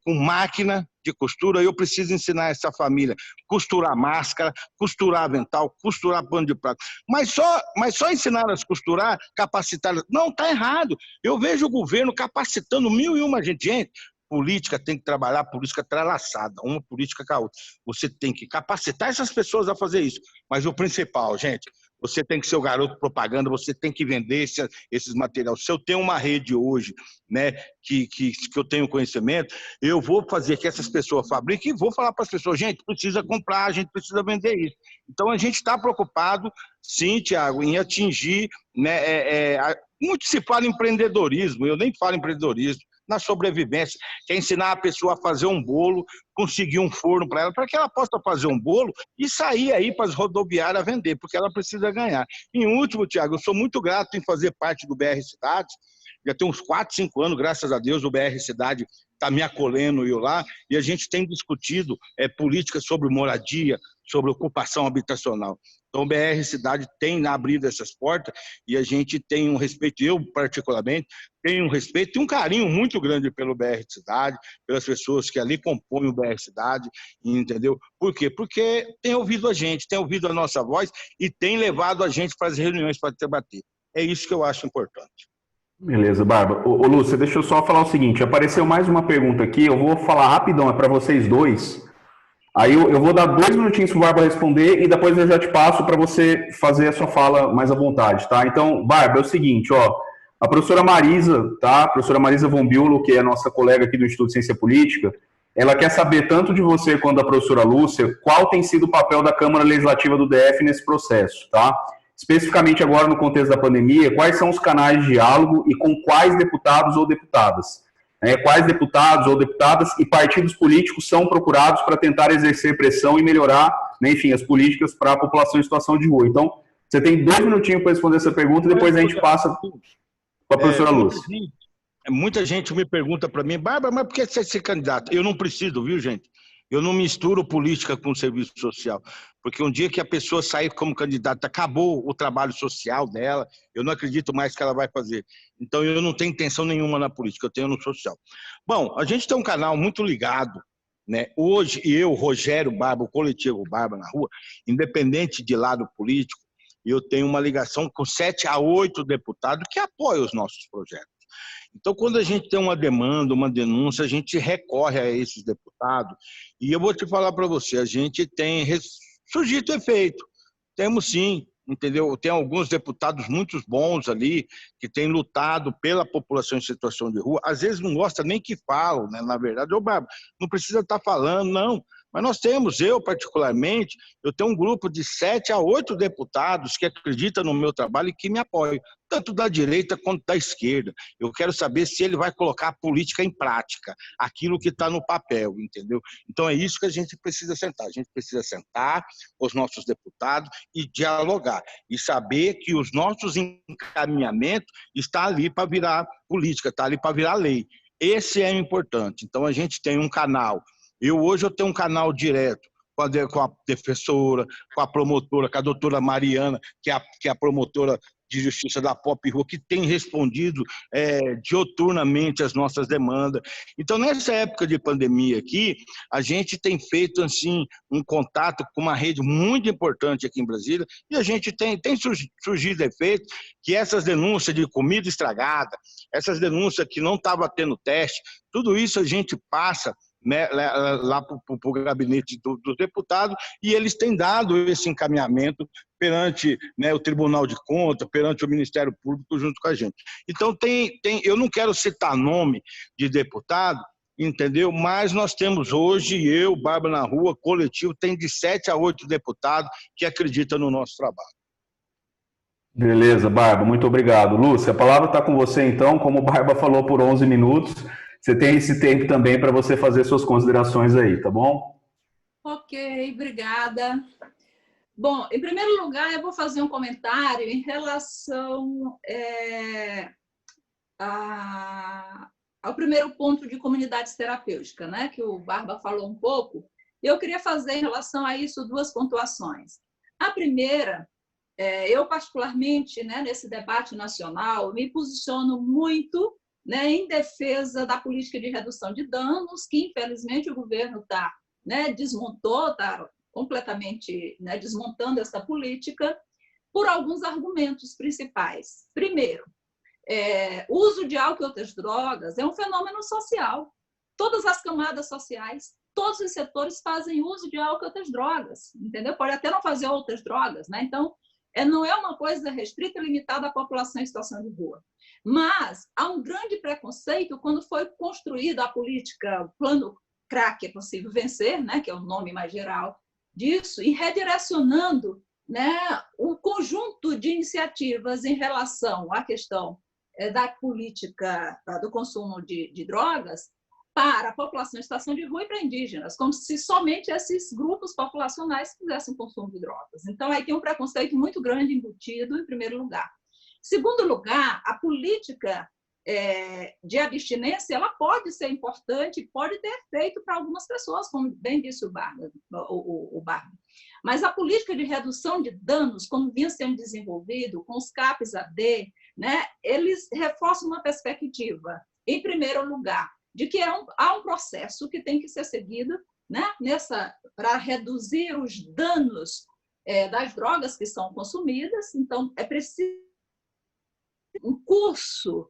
com máquina de costura. Eu preciso ensinar essa família a costurar máscara, costurar avental, costurar pano de prato. Mas só ensinar elas a costurar, capacitar elas. Não, está errado. Eu vejo o governo capacitando 1001 gente. Gente, política tem que trabalhar política entrelaçada, uma política com a outra. Você tem que capacitar essas pessoas a fazer isso. Mas o principal, gente, você tem que ser o garoto propaganda, você tem que vender esses materiais. Se eu tenho uma rede hoje, né, que eu tenho conhecimento, eu vou fazer que essas pessoas fabriquem e vou falar para as pessoas, gente, precisa comprar, a gente precisa vender isso. Então, a gente está preocupado, sim, Tiago, em atingir, né, muito se fala em empreendedorismo, eu nem falo em empreendedorismo, na sobrevivência, que é ensinar a pessoa a fazer um bolo, conseguir um forno para ela, para que ela possa fazer um bolo e sair aí para as rodoviárias vender, porque ela precisa ganhar. Em último, Tiago, eu sou muito grato em fazer parte do BR Cidades, já tem uns 4, 5 anos, graças a Deus, o BR Cidade está me acolhendo eu lá, e a gente tem discutido políticas sobre moradia, sobre ocupação habitacional. Então, o BR Cidade tem abrido essas portas e a gente tem um respeito, eu particularmente, tenho um respeito e um carinho muito grande pelo BR Cidade, pelas pessoas que ali compõem o BR Cidade, entendeu? Por quê? Porque tem ouvido a gente, tem ouvido a nossa voz e tem levado a gente para as reuniões para debater. É isso que eu acho importante. Beleza, Barba. Ô, Lúcia, deixa eu só falar o seguinte, apareceu mais uma pergunta aqui, eu vou falar rapidão, é para vocês dois. Aí eu vou dar 2 minutinhos para o Barba responder e depois eu já te passo para você fazer a sua fala mais à vontade, tá? Então, Barba, é o seguinte, ó, a professora Marisa, tá? A professora Marisa von Bülow, que é a nossa colega aqui do Instituto de Ciência Política, ela quer saber tanto de você quanto da professora Lúcia qual tem sido o papel da Câmara Legislativa do DF nesse processo, tá? Especificamente agora no contexto da pandemia, quais são os canais de diálogo e com quais deputados ou deputadas? Quais deputados ou deputadas e partidos políticos são procurados para tentar exercer pressão e melhorar, né, enfim, as políticas para a população em situação de rua. Então, você tem 2 minutinhos para responder essa pergunta e depois a gente passa para a professora Lúcia. Muita gente me pergunta para mim, Bárbara, mas por que você é ser candidato? Eu não preciso, viu, gente? Eu não misturo política com serviço social, porque um dia que a pessoa sair como candidata, acabou o trabalho social dela, eu não acredito mais que ela vai fazer. Então, eu não tenho intenção nenhuma na política, eu tenho no social. Bom, a gente tem um canal muito ligado, né? Hoje, eu, Rogério Barba, o coletivo Barba na Rua, independente de lado político, eu tenho uma ligação com 7 a 8 deputados que apoiam os nossos projetos. Então, quando a gente tem uma demanda, uma denúncia, a gente recorre a esses deputados. E eu vou te falar para você, a gente tem surgido efeito. Temos sim, entendeu? Tem alguns deputados muito bons ali, que têm lutado pela população em situação de rua. Às vezes não gosta nem que falam, né? Na verdade, não precisa estar falando, não. Mas nós temos, eu particularmente, eu tenho um grupo de 7 a 8 deputados que acreditam no meu trabalho e que me apoiam, tanto da direita quanto da esquerda. Eu quero saber se ele vai colocar a política em prática, aquilo que está no papel, entendeu? Então é isso que a gente precisa sentar. A gente precisa sentar com os nossos deputados e dialogar, e saber que os nossos encaminhamentos estão ali para virar política, está ali para virar lei. Esse é importante. Então a gente tem um canal. Hoje eu tenho um canal direto com a defensora, com a promotora, com a doutora Mariana, que é a promotora de justiça da Pop Rua, que tem respondido dioturnamente as nossas demandas. Então, nessa época de pandemia aqui, a gente tem feito assim, um contato com uma rede muito importante aqui em Brasília, e a gente tem surgido efeito que essas denúncias de comida estragada, essas denúncias que não estava tendo teste, tudo isso a gente passa né, lá para o gabinete dos deputados, e eles têm dado esse encaminhamento perante, né, o Tribunal de Contas, perante o Ministério Público, junto com a gente. Então, eu não quero citar nome de deputado, entendeu? Mas nós temos hoje, eu, Barba na Rua, coletivo, tem de 7 a 8 deputados que acreditam no nosso trabalho. Beleza, Barba, muito obrigado. Lúcia, a palavra está com você, então. Como o Barba falou por 11 minutos, você tem esse tempo também para você fazer suas considerações aí, tá bom? Ok, obrigada. Bom, em primeiro lugar, eu vou fazer um comentário em relação ao primeiro ponto de comunidades terapêuticas, né, que o Barba falou um pouco. Eu queria fazer em relação a isso 2 pontuações. A primeira, eu particularmente, né, nesse debate nacional, me posiciono muito, né, em defesa da política de redução de danos, que infelizmente o governo desmontou, está completamente, né, desmontando essa política, por alguns argumentos principais. Primeiro, o uso de álcool e outras drogas é um fenômeno social. Todas as camadas sociais, todos os setores fazem uso de álcool e outras drogas, entendeu? Pode até não fazer outras drogas, né? Então, não é uma coisa restrita e limitada à população em situação de rua. Mas há um grande preconceito quando foi construída a política, o plano CRAC, é possível vencer, né, que é o nome mais geral disso, e redirecionando, né, um conjunto de iniciativas em relação à questão da política do consumo de drogas para a população em situação de rua e para indígenas, como se somente esses grupos populacionais fizessem consumo de drogas. Então, aí tem um preconceito muito grande embutido, em primeiro lugar. Em segundo lugar, a política de abstinência ela pode ser importante, pode ter efeito para algumas pessoas, como bem disse o Barba. Mas a política de redução de danos, como vinha sendo desenvolvido com os CAPs-AD, né, eles reforçam uma perspectiva, em primeiro lugar, de que há um processo que tem que ser seguido, né, para reduzir os danos das drogas que são consumidas. Então, é preciso um curso,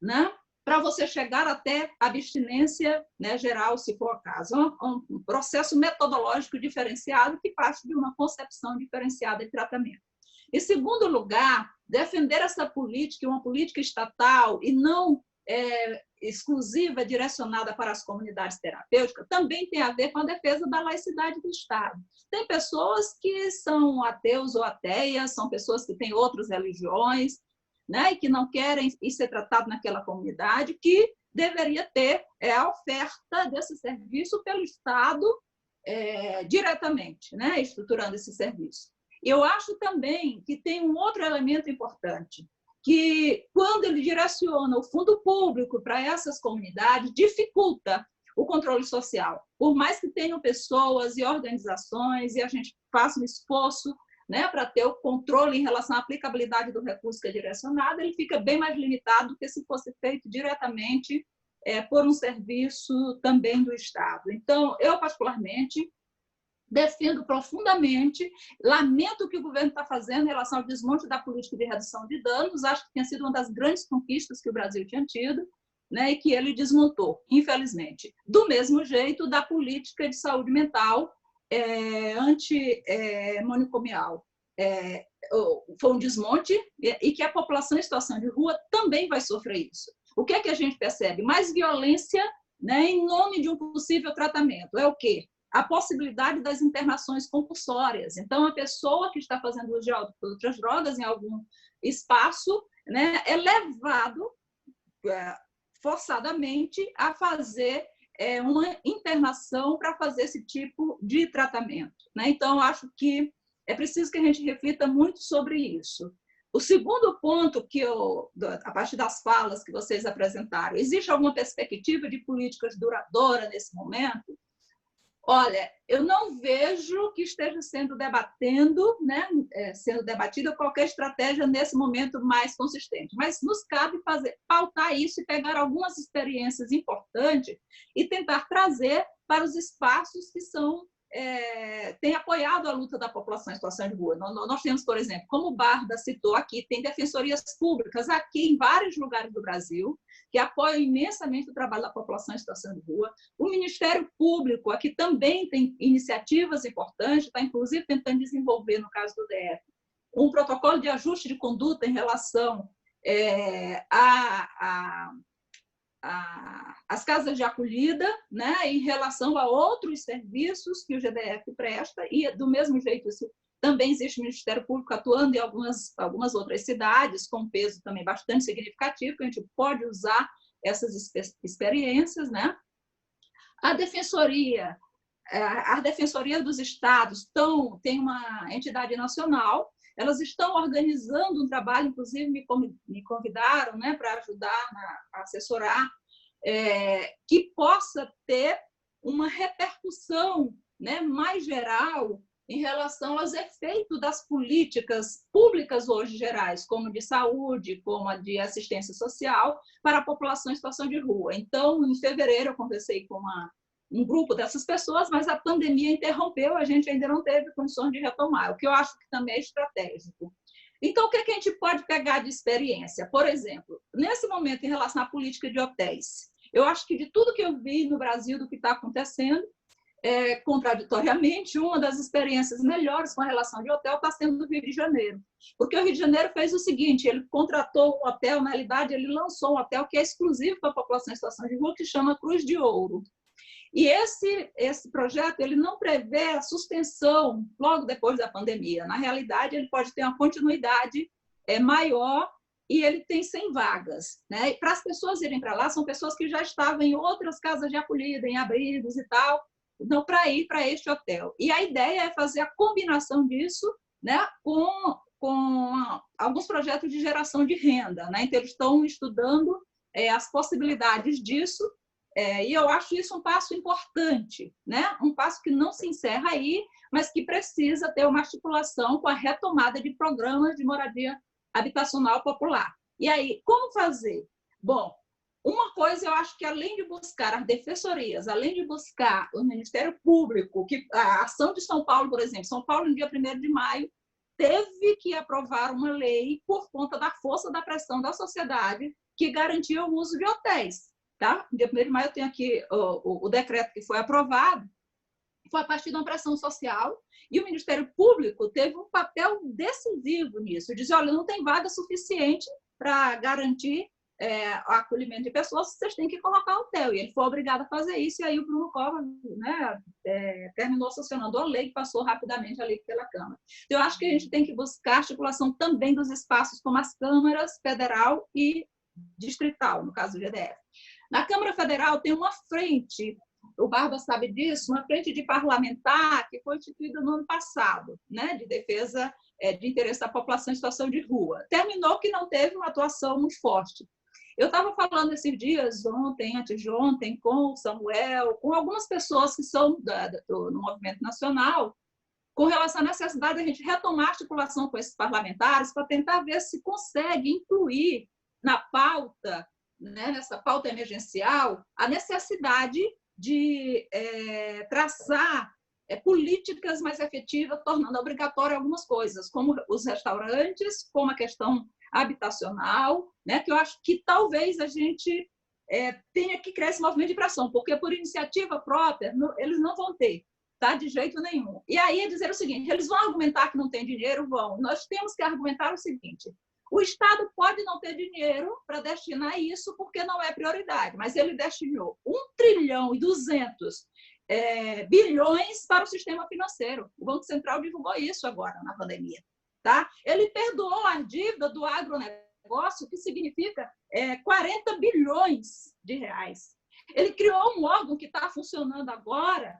né, para você chegar até a abstinência, né, geral, se for o caso. Um processo metodológico diferenciado que parte de uma concepção diferenciada de tratamento. Em segundo lugar, defender essa política, uma política estatal e não exclusiva, direcionada para as comunidades terapêuticas, também tem a ver com a defesa da laicidade do Estado. Tem pessoas que são ateus ou ateias, são pessoas que têm outras religiões, né, e que não querem ser tratados naquela comunidade, que deveria ter a oferta desse serviço pelo Estado diretamente, né, estruturando esse serviço. Eu acho também que tem um outro elemento importante, que quando ele direciona o fundo público para essas comunidades, dificulta o controle social. Por mais que tenham pessoas e organizações e a gente faça um esforço, né, para ter o controle em relação à aplicabilidade do recurso que é direcionado, ele fica bem mais limitado do que se fosse feito diretamente por um serviço também do Estado. Então, eu, particularmente, defendo profundamente, lamento o que o governo está fazendo em relação ao desmonte da política de redução de danos, acho que tinha sido uma das grandes conquistas que o Brasil tinha tido, né, e que ele desmontou, infelizmente. Do mesmo jeito da política de saúde mental antimanicomial. Foi um desmonte e que a população em situação de rua também vai sofrer isso. O que é que a gente percebe? Mais violência, né, em nome de um possível tratamento. É o quê? A possibilidade das internações compulsórias. Então, a pessoa que está fazendo uso de outras drogas em algum espaço, né, é levado forçadamente a fazer uma internação para fazer esse tipo de tratamento, né? Então, acho que é preciso que a gente reflita muito sobre isso. O segundo ponto que a partir das falas que vocês apresentaram, existe alguma perspectiva de políticas duradouras nesse momento? Olha, eu não vejo que esteja sendo sendo debatida qualquer estratégia nesse momento mais consistente, mas nos cabe pautar isso e pegar algumas experiências importantes e tentar trazer para os espaços que são tem apoiado a luta da população em situação de rua. Nós temos, por exemplo, como o Barba citou aqui, tem defensorias públicas aqui em vários lugares do Brasil que apoiam imensamente o trabalho da população em situação de rua. O Ministério Público aqui também tem iniciativas importantes, está inclusive tentando desenvolver, no caso do DF, um protocolo de ajuste de conduta em relação as casas de acolhida, né, em relação a outros serviços que o GDF presta, e do mesmo jeito isso também existe o Ministério Público atuando em algumas outras cidades, com peso também bastante significativo, que a gente pode usar essas experiências, né? A Defensoria dos Estados tem uma entidade nacional, elas estão organizando um trabalho, inclusive me convidaram, né, para ajudar a assessorar, que possa ter uma repercussão, né, mais geral em relação aos efeitos das políticas públicas hoje gerais, como de saúde, como a de assistência social, para a população em situação de rua. Então, em fevereiro, eu conversei com um grupo dessas pessoas, mas a pandemia interrompeu, a gente ainda não teve condições de retomar, o que eu acho que também é estratégico. Então, o que a gente pode pegar de experiência? Por exemplo, nesse momento, em relação à política de hotéis, eu acho que de tudo que eu vi no Brasil, do que está acontecendo, contraditoriamente, uma das experiências melhores com a relação de hotel está sendo do Rio de Janeiro. Porque o Rio de Janeiro fez o seguinte, ele contratou um hotel, na realidade, ele lançou um hotel que é exclusivo para a população em situação de rua, que chama Cruz de Ouro. E esse projeto ele não prevê a suspensão logo depois da pandemia. Na realidade, ele pode ter uma continuidade maior e ele tem 100 vagas, né? E para as pessoas irem para lá, são pessoas que já estavam em outras casas de acolhida, em abrigos e tal, não para ir para este hotel. E a ideia é fazer a combinação disso, né, com alguns projetos de geração de renda, né? Então, eles estão estudando as possibilidades disso. E eu acho isso um passo importante, né? Um passo que não se encerra aí, mas que precisa ter uma articulação com a retomada de programas de moradia habitacional popular. E aí, como fazer? Bom, uma coisa eu acho que além de buscar as defensorias, além de buscar o Ministério Público, que a ação de São Paulo, por exemplo, São Paulo, no dia 1º de maio, teve que aprovar uma lei por conta da força da pressão da sociedade que garantia o uso de hotéis. Tá? No dia 1º de maio eu tenho aqui o decreto que foi aprovado, foi a partir de uma pressão social, e o Ministério Público teve um papel decisivo nisso, dizer, olha, não tem vaga suficiente para garantir o acolhimento de pessoas, vocês têm que colocar hotel, e ele foi obrigado a fazer isso, e aí o Bruno Covas, né, terminou sancionando a lei que passou rapidamente ali pela Câmara. Eu acho que a gente tem que buscar articulação também dos espaços como as câmaras federal e distrital, no caso do GDF. Na Câmara Federal tem uma frente, o Barba sabe disso, uma frente de parlamentar que foi instituída no ano passado, né, de defesa de interesse da população em situação de rua. Terminou que não teve uma atuação muito forte. Eu estava falando esses dias, ontem, antes de ontem, com o Samuel, com algumas pessoas que são no movimento nacional, com relação à necessidade de a gente retomar a articulação com esses parlamentares para tentar ver se consegue incluir na pauta, né, nessa pauta emergencial, a necessidade de traçar políticas mais efetivas, tornando obrigatório algumas coisas, como os restaurantes, como a questão habitacional, né, que eu acho que talvez a gente tenha que criar esse movimento de pressão, porque por iniciativa própria eles não vão ter, tá, de jeito nenhum. E aí é dizer o seguinte, eles vão argumentar que não tem dinheiro? Vão. Nós temos que argumentar o seguinte, o Estado pode não ter dinheiro para destinar isso porque não é prioridade, mas ele destinou 1,2 bilhões para o sistema financeiro. O Banco Central divulgou isso agora, na pandemia. Tá? Ele perdoou a dívida do agronegócio, que significa 40 bilhões de reais. Ele criou um órgão que está funcionando agora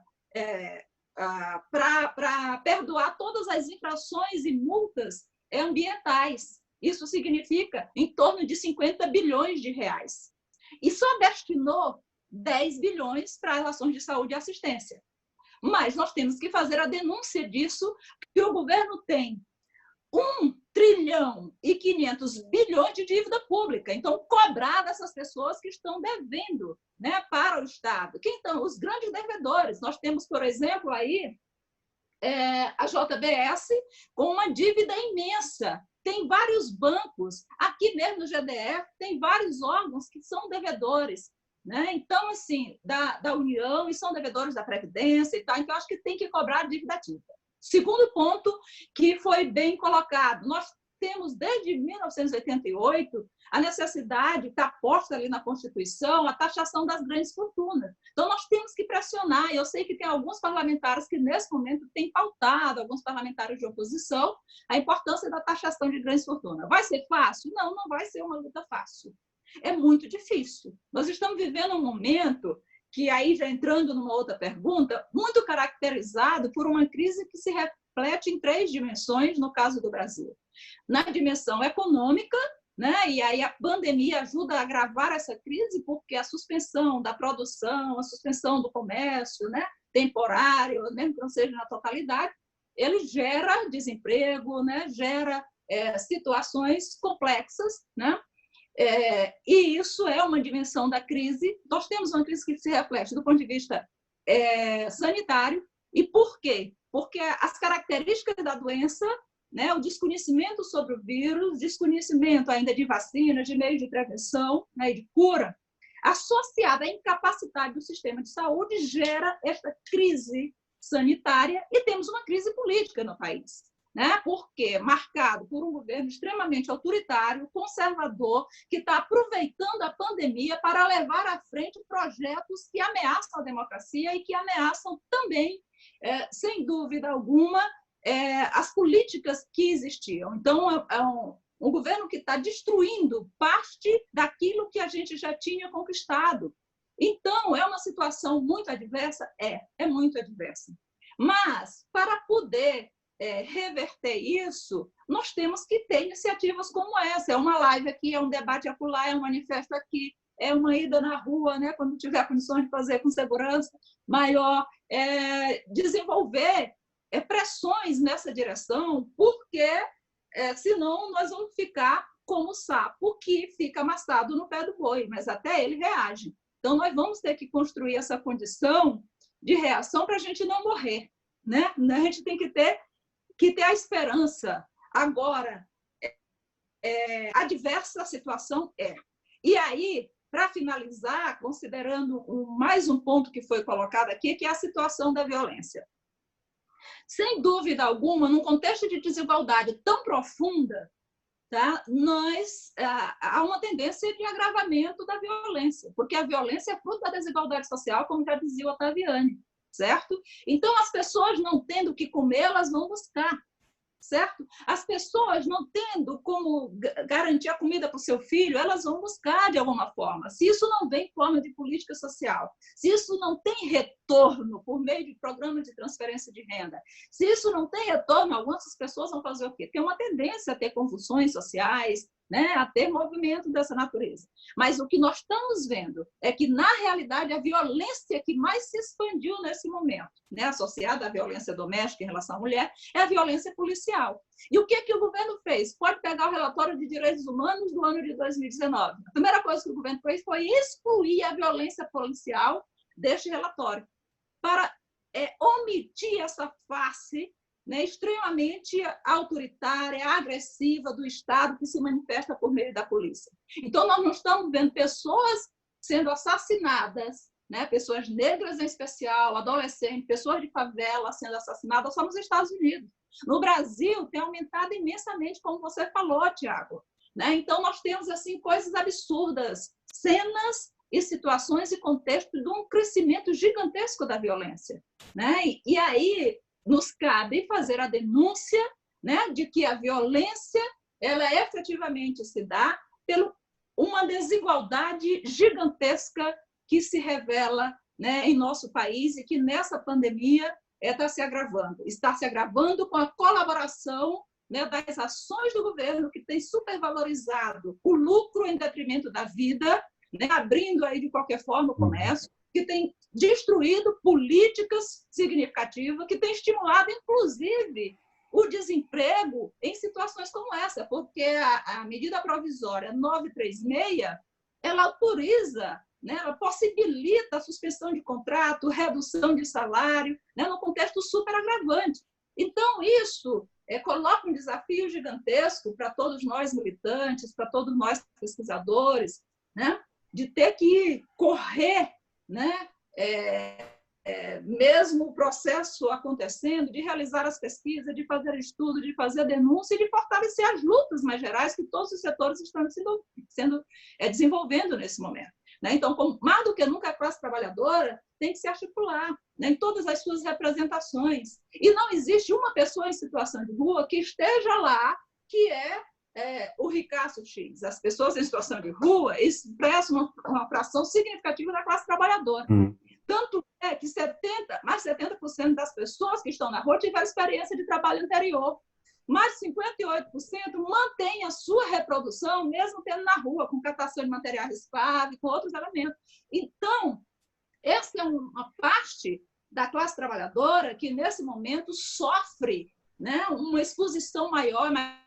para perdoar todas as infrações e multas ambientais. Isso significa em torno de 50 bilhões de reais. E só destinou 10 bilhões para as ações de saúde e assistência. Mas nós temos que fazer a denúncia disso, que o governo tem trilhão e 500 bilhões de dívida pública. Então, cobrar dessas pessoas que estão devendo, né, para o Estado. Quem estão? Os grandes devedores. Nós temos, por exemplo, aí a JBS com uma dívida imensa. Tem vários bancos, aqui mesmo no GDF, tem vários órgãos que são devedores, né? Então, assim, da União, e são devedores da Previdência e tal, então acho que tem que cobrar a dívida ativa. Segundo ponto que foi bem colocado, nós temos desde 1988 a necessidade, está posta ali na Constituição, a taxação das grandes fortunas. Então, nós temos que pressionar, e eu sei que tem alguns parlamentares que, nesse momento, têm pautado, alguns parlamentares de oposição, a importância da taxação de grandes fortunas. Vai ser fácil? Não, não vai ser uma luta fácil. É muito difícil. Nós estamos vivendo um momento que, aí já entrando numa outra pergunta, muito caracterizado por uma crise que se reflete em 3 dimensões, no caso do Brasil. Na dimensão econômica, né? E aí a pandemia ajuda a agravar essa crise, porque a suspensão da produção, a suspensão do comércio, né? Temporário, mesmo que não seja na totalidade, ele gera desemprego, né? Gera situações complexas, né? E isso é uma dimensão da crise. Nós temos uma crise que se reflete do ponto de vista sanitário. E por quê? Porque as características da doença, né, o desconhecimento sobre o vírus, desconhecimento ainda de vacinas, de meios de prevenção, né, e de cura, associada à incapacidade do sistema de saúde, gera esta crise sanitária e temos uma crise política no país. Né? Porque marcado por um governo extremamente autoritário, conservador, que está aproveitando a pandemia para levar à frente projetos que ameaçam a democracia e que ameaçam também, sem dúvida alguma, as políticas que existiam. Então, é um governo que está destruindo parte daquilo que a gente já tinha conquistado. Então, é uma situação muito adversa? É muito adversa. Mas, para poder reverter isso, nós temos que ter iniciativas como essa. É uma live aqui, é um debate acolá, é um manifesto aqui, é uma ida na rua, né, quando tiver condições de fazer com segurança maior, desenvolver pressões nessa direção, porque senão nós vamos ficar como o sapo que fica amassado no pé do boi, mas até ele reage. Então, nós vamos ter que construir essa condição de reação para a gente não morrer, né? A gente tem que ter a esperança. Agora, adversa a situação E aí, para finalizar, considerando mais um ponto que foi colocado aqui, que é a situação da violência. Sem dúvida alguma, num contexto de desigualdade tão profunda, tá, há uma tendência de agravamento da violência, porque a violência é fruto da desigualdade social, como já dizia o Ottaviani, certo? Então, as pessoas não tendo o que comer, elas vão buscar, certo? As pessoas não tendo como garantir a comida para o seu filho, elas vão buscar de alguma forma. Se isso não vem em forma de política social, se isso não tem retorno por meio de programas de transferência de renda, se isso não tem retorno, algumas pessoas vão fazer o quê? Tem uma tendência a ter convulsões sociais, né, a ter movimento dessa natureza. Mas o que nós estamos vendo é que, na realidade, a violência que mais se expandiu nesse momento, né, associada à violência doméstica em relação à mulher, é a violência policial. E o que o governo fez? Pode pegar o relatório de direitos humanos do ano de 2019. A primeira coisa que o governo fez foi excluir a violência policial deste relatório, para omitir essa face, né, extremamente autoritária, agressiva do Estado que se manifesta por meio da polícia. Então, nós não estamos vendo pessoas sendo assassinadas, né, pessoas negras em especial, adolescentes, pessoas de favela sendo assassinadas só nos Estados Unidos. No Brasil, tem aumentado imensamente, como você falou, Tiago. Né? Então, nós temos assim, coisas absurdas, cenas e situações e contextos de um crescimento gigantesco da violência. Né? E aí, nos cabe fazer a denúncia, né, de que a violência ela efetivamente se dá por uma desigualdade gigantesca que se revela, né, em nosso país e que nessa pandemia está se agravando com a colaboração, né, das ações do governo que tem supervalorizado o lucro em detrimento da vida, né, abrindo aí de qualquer forma o comércio, que tem destruído políticas significativas, que tem estimulado, inclusive, o desemprego em situações como essa, porque a medida provisória 936, ela autoriza, né, ela possibilita a suspensão de contrato, redução de salário, né, no contexto super agravante. Então, isso coloca um desafio gigantesco para todos nós militantes, para todos nós pesquisadores, né, de ter que correr, né, mesmo o processo acontecendo, de realizar as pesquisas, de fazer estudo, de fazer denúncia e de fortalecer as lutas mais gerais que todos os setores estão desenvolvendo nesse momento. Né? Então, mais do que nunca, a classe trabalhadora tem que se articular, né, em todas as suas representações. E não existe uma pessoa em situação de rua que esteja lá, que o ricaço X. As pessoas em situação de rua expressam uma fração significativa da classe trabalhadora. Tanto é que mais de 70% das pessoas que estão na rua tiveram experiência de trabalho anterior. Mais de 58% mantém a sua reprodução, mesmo tendo na rua, com captação de material reciclável, com outros elementos. Então, essa é uma parte da classe trabalhadora que, nesse momento, sofre, né, uma exposição maior, mais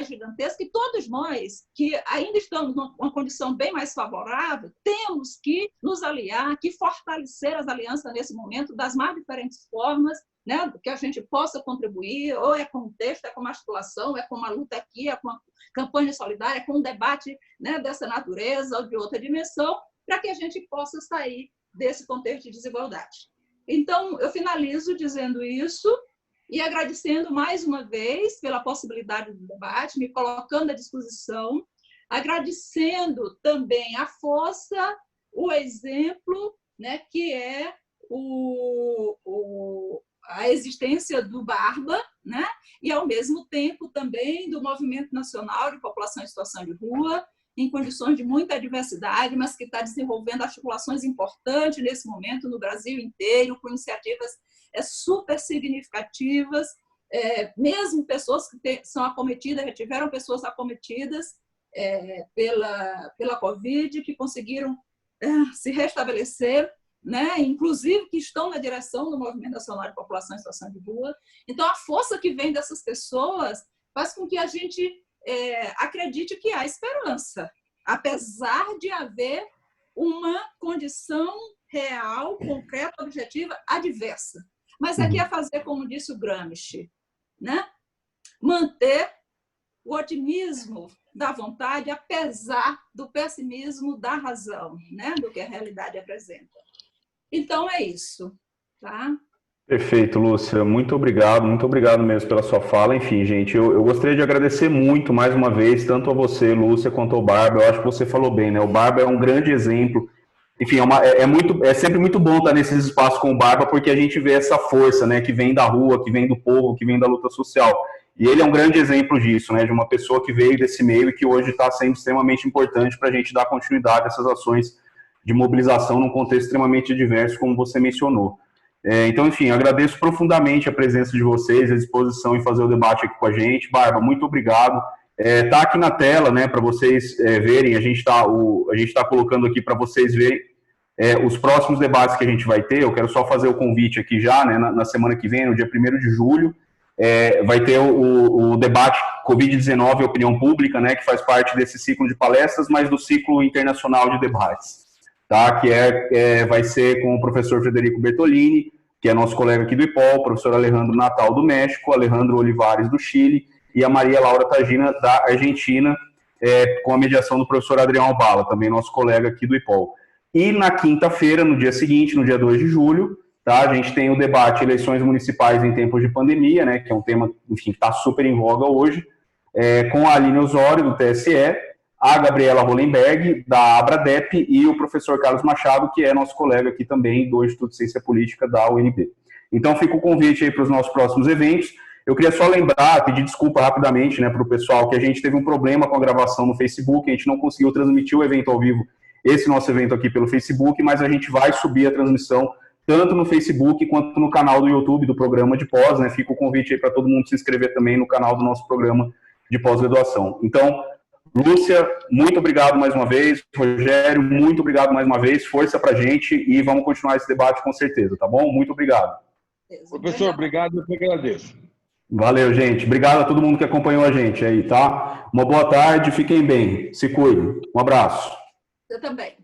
gigantesca, e todos nós, que ainda estamos numa condição bem mais favorável, temos que nos aliar, que fortalecer as alianças nesse momento das mais diferentes formas, né, que a gente possa contribuir, ou é com o texto, é com uma articulação, é com uma luta aqui, é com uma campanha solidária, é com um debate, né, dessa natureza ou de outra dimensão, para que a gente possa sair desse contexto de desigualdade. Então, eu finalizo dizendo isso, e agradecendo mais uma vez pela possibilidade do debate, me colocando à disposição, agradecendo também a força, o exemplo, né, que é a existência do Barba, né, e, ao mesmo tempo, também do Movimento Nacional de População em Situação de Rua, em condições de muita adversidade, mas que está desenvolvendo articulações importantes nesse momento no Brasil inteiro, com iniciativas super significativas, mesmo pessoas que são acometidas, já tiveram pessoas acometidas pela Covid, que conseguiram se restabelecer, né? Inclusive que estão na direção do Movimento Nacional de População em Situação de Rua. Então, a força que vem dessas pessoas faz com que a gente acredite que há esperança, apesar de haver uma condição real, concreta, objetiva, adversa. Mas aqui é fazer, como disse o Gramsci, né? Manter o otimismo da vontade, apesar do pessimismo da razão, né? Do que a realidade apresenta. Então, é isso. Tá? Perfeito, Lúcia. Muito obrigado mesmo pela sua fala. Enfim, gente, eu gostaria de agradecer muito, mais uma vez, tanto a você, Lúcia, quanto ao Barba. Eu acho que você falou bem, né? O Barba é um grande exemplo. Enfim, é sempre muito bom estar nesses espaços com o Barba, porque a gente vê essa força, né, que vem da rua, que vem do povo, que vem da luta social. E ele é um grande exemplo disso, né, de uma pessoa que veio desse meio e que hoje está sendo extremamente importante para a gente dar continuidade a essas ações de mobilização num contexto extremamente diverso, como você mencionou. Então, enfim, agradeço profundamente a presença de vocês, a disposição em fazer o debate aqui com a gente. Barba, muito obrigado. Tá aqui na tela, né, para vocês verem, a gente tá colocando aqui para vocês verem os próximos debates que a gente vai ter. Eu quero só fazer o convite aqui já, né, na semana que vem, no dia 1º de julho, vai ter o debate Covid-19 e Opinião Pública, né, que faz parte desse ciclo de palestras, mas do ciclo internacional de debates, tá, que vai ser com o professor Frederico Bertolini, que é nosso colega aqui do IPOL, o professor Alejandro Natal do México, Alejandro Olivares do Chile e a Maria Laura Tagina da Argentina, com a mediação do professor Adriano Albala, também nosso colega aqui do IPOL. E na quinta-feira, no dia seguinte, no dia 2 de julho, tá, a gente tem o debate Eleições Municipais em Tempos de Pandemia, né, que é um tema, enfim, que está super em voga hoje, com a Aline Osório, do TSE, a Gabriela Hollenberg, da Abradep, e o professor Carlos Machado, que é nosso colega aqui também do Instituto de Ciência Política da UNB. Então, fica o convite aí para os nossos próximos eventos. Eu queria só lembrar, pedir desculpa rapidamente, né, para o pessoal, que a gente teve um problema com a gravação no Facebook, a gente não conseguiu transmitir o evento ao vivo, esse nosso evento aqui pelo Facebook, mas a gente vai subir a transmissão tanto no Facebook quanto no canal do YouTube do programa de pós, né? Fica o convite aí para todo mundo se inscrever também no canal do nosso programa de pós-graduação. Então, Lúcia, muito obrigado mais uma vez. Rogério, muito obrigado mais uma vez. Força para a gente e vamos continuar esse debate com certeza, tá bom? Muito obrigado. Professor, obrigado, eu que agradeço. Valeu, gente. Obrigado a todo mundo que acompanhou a gente aí, tá? Uma boa tarde, fiquem bem, se cuidem. Um abraço. Eu também.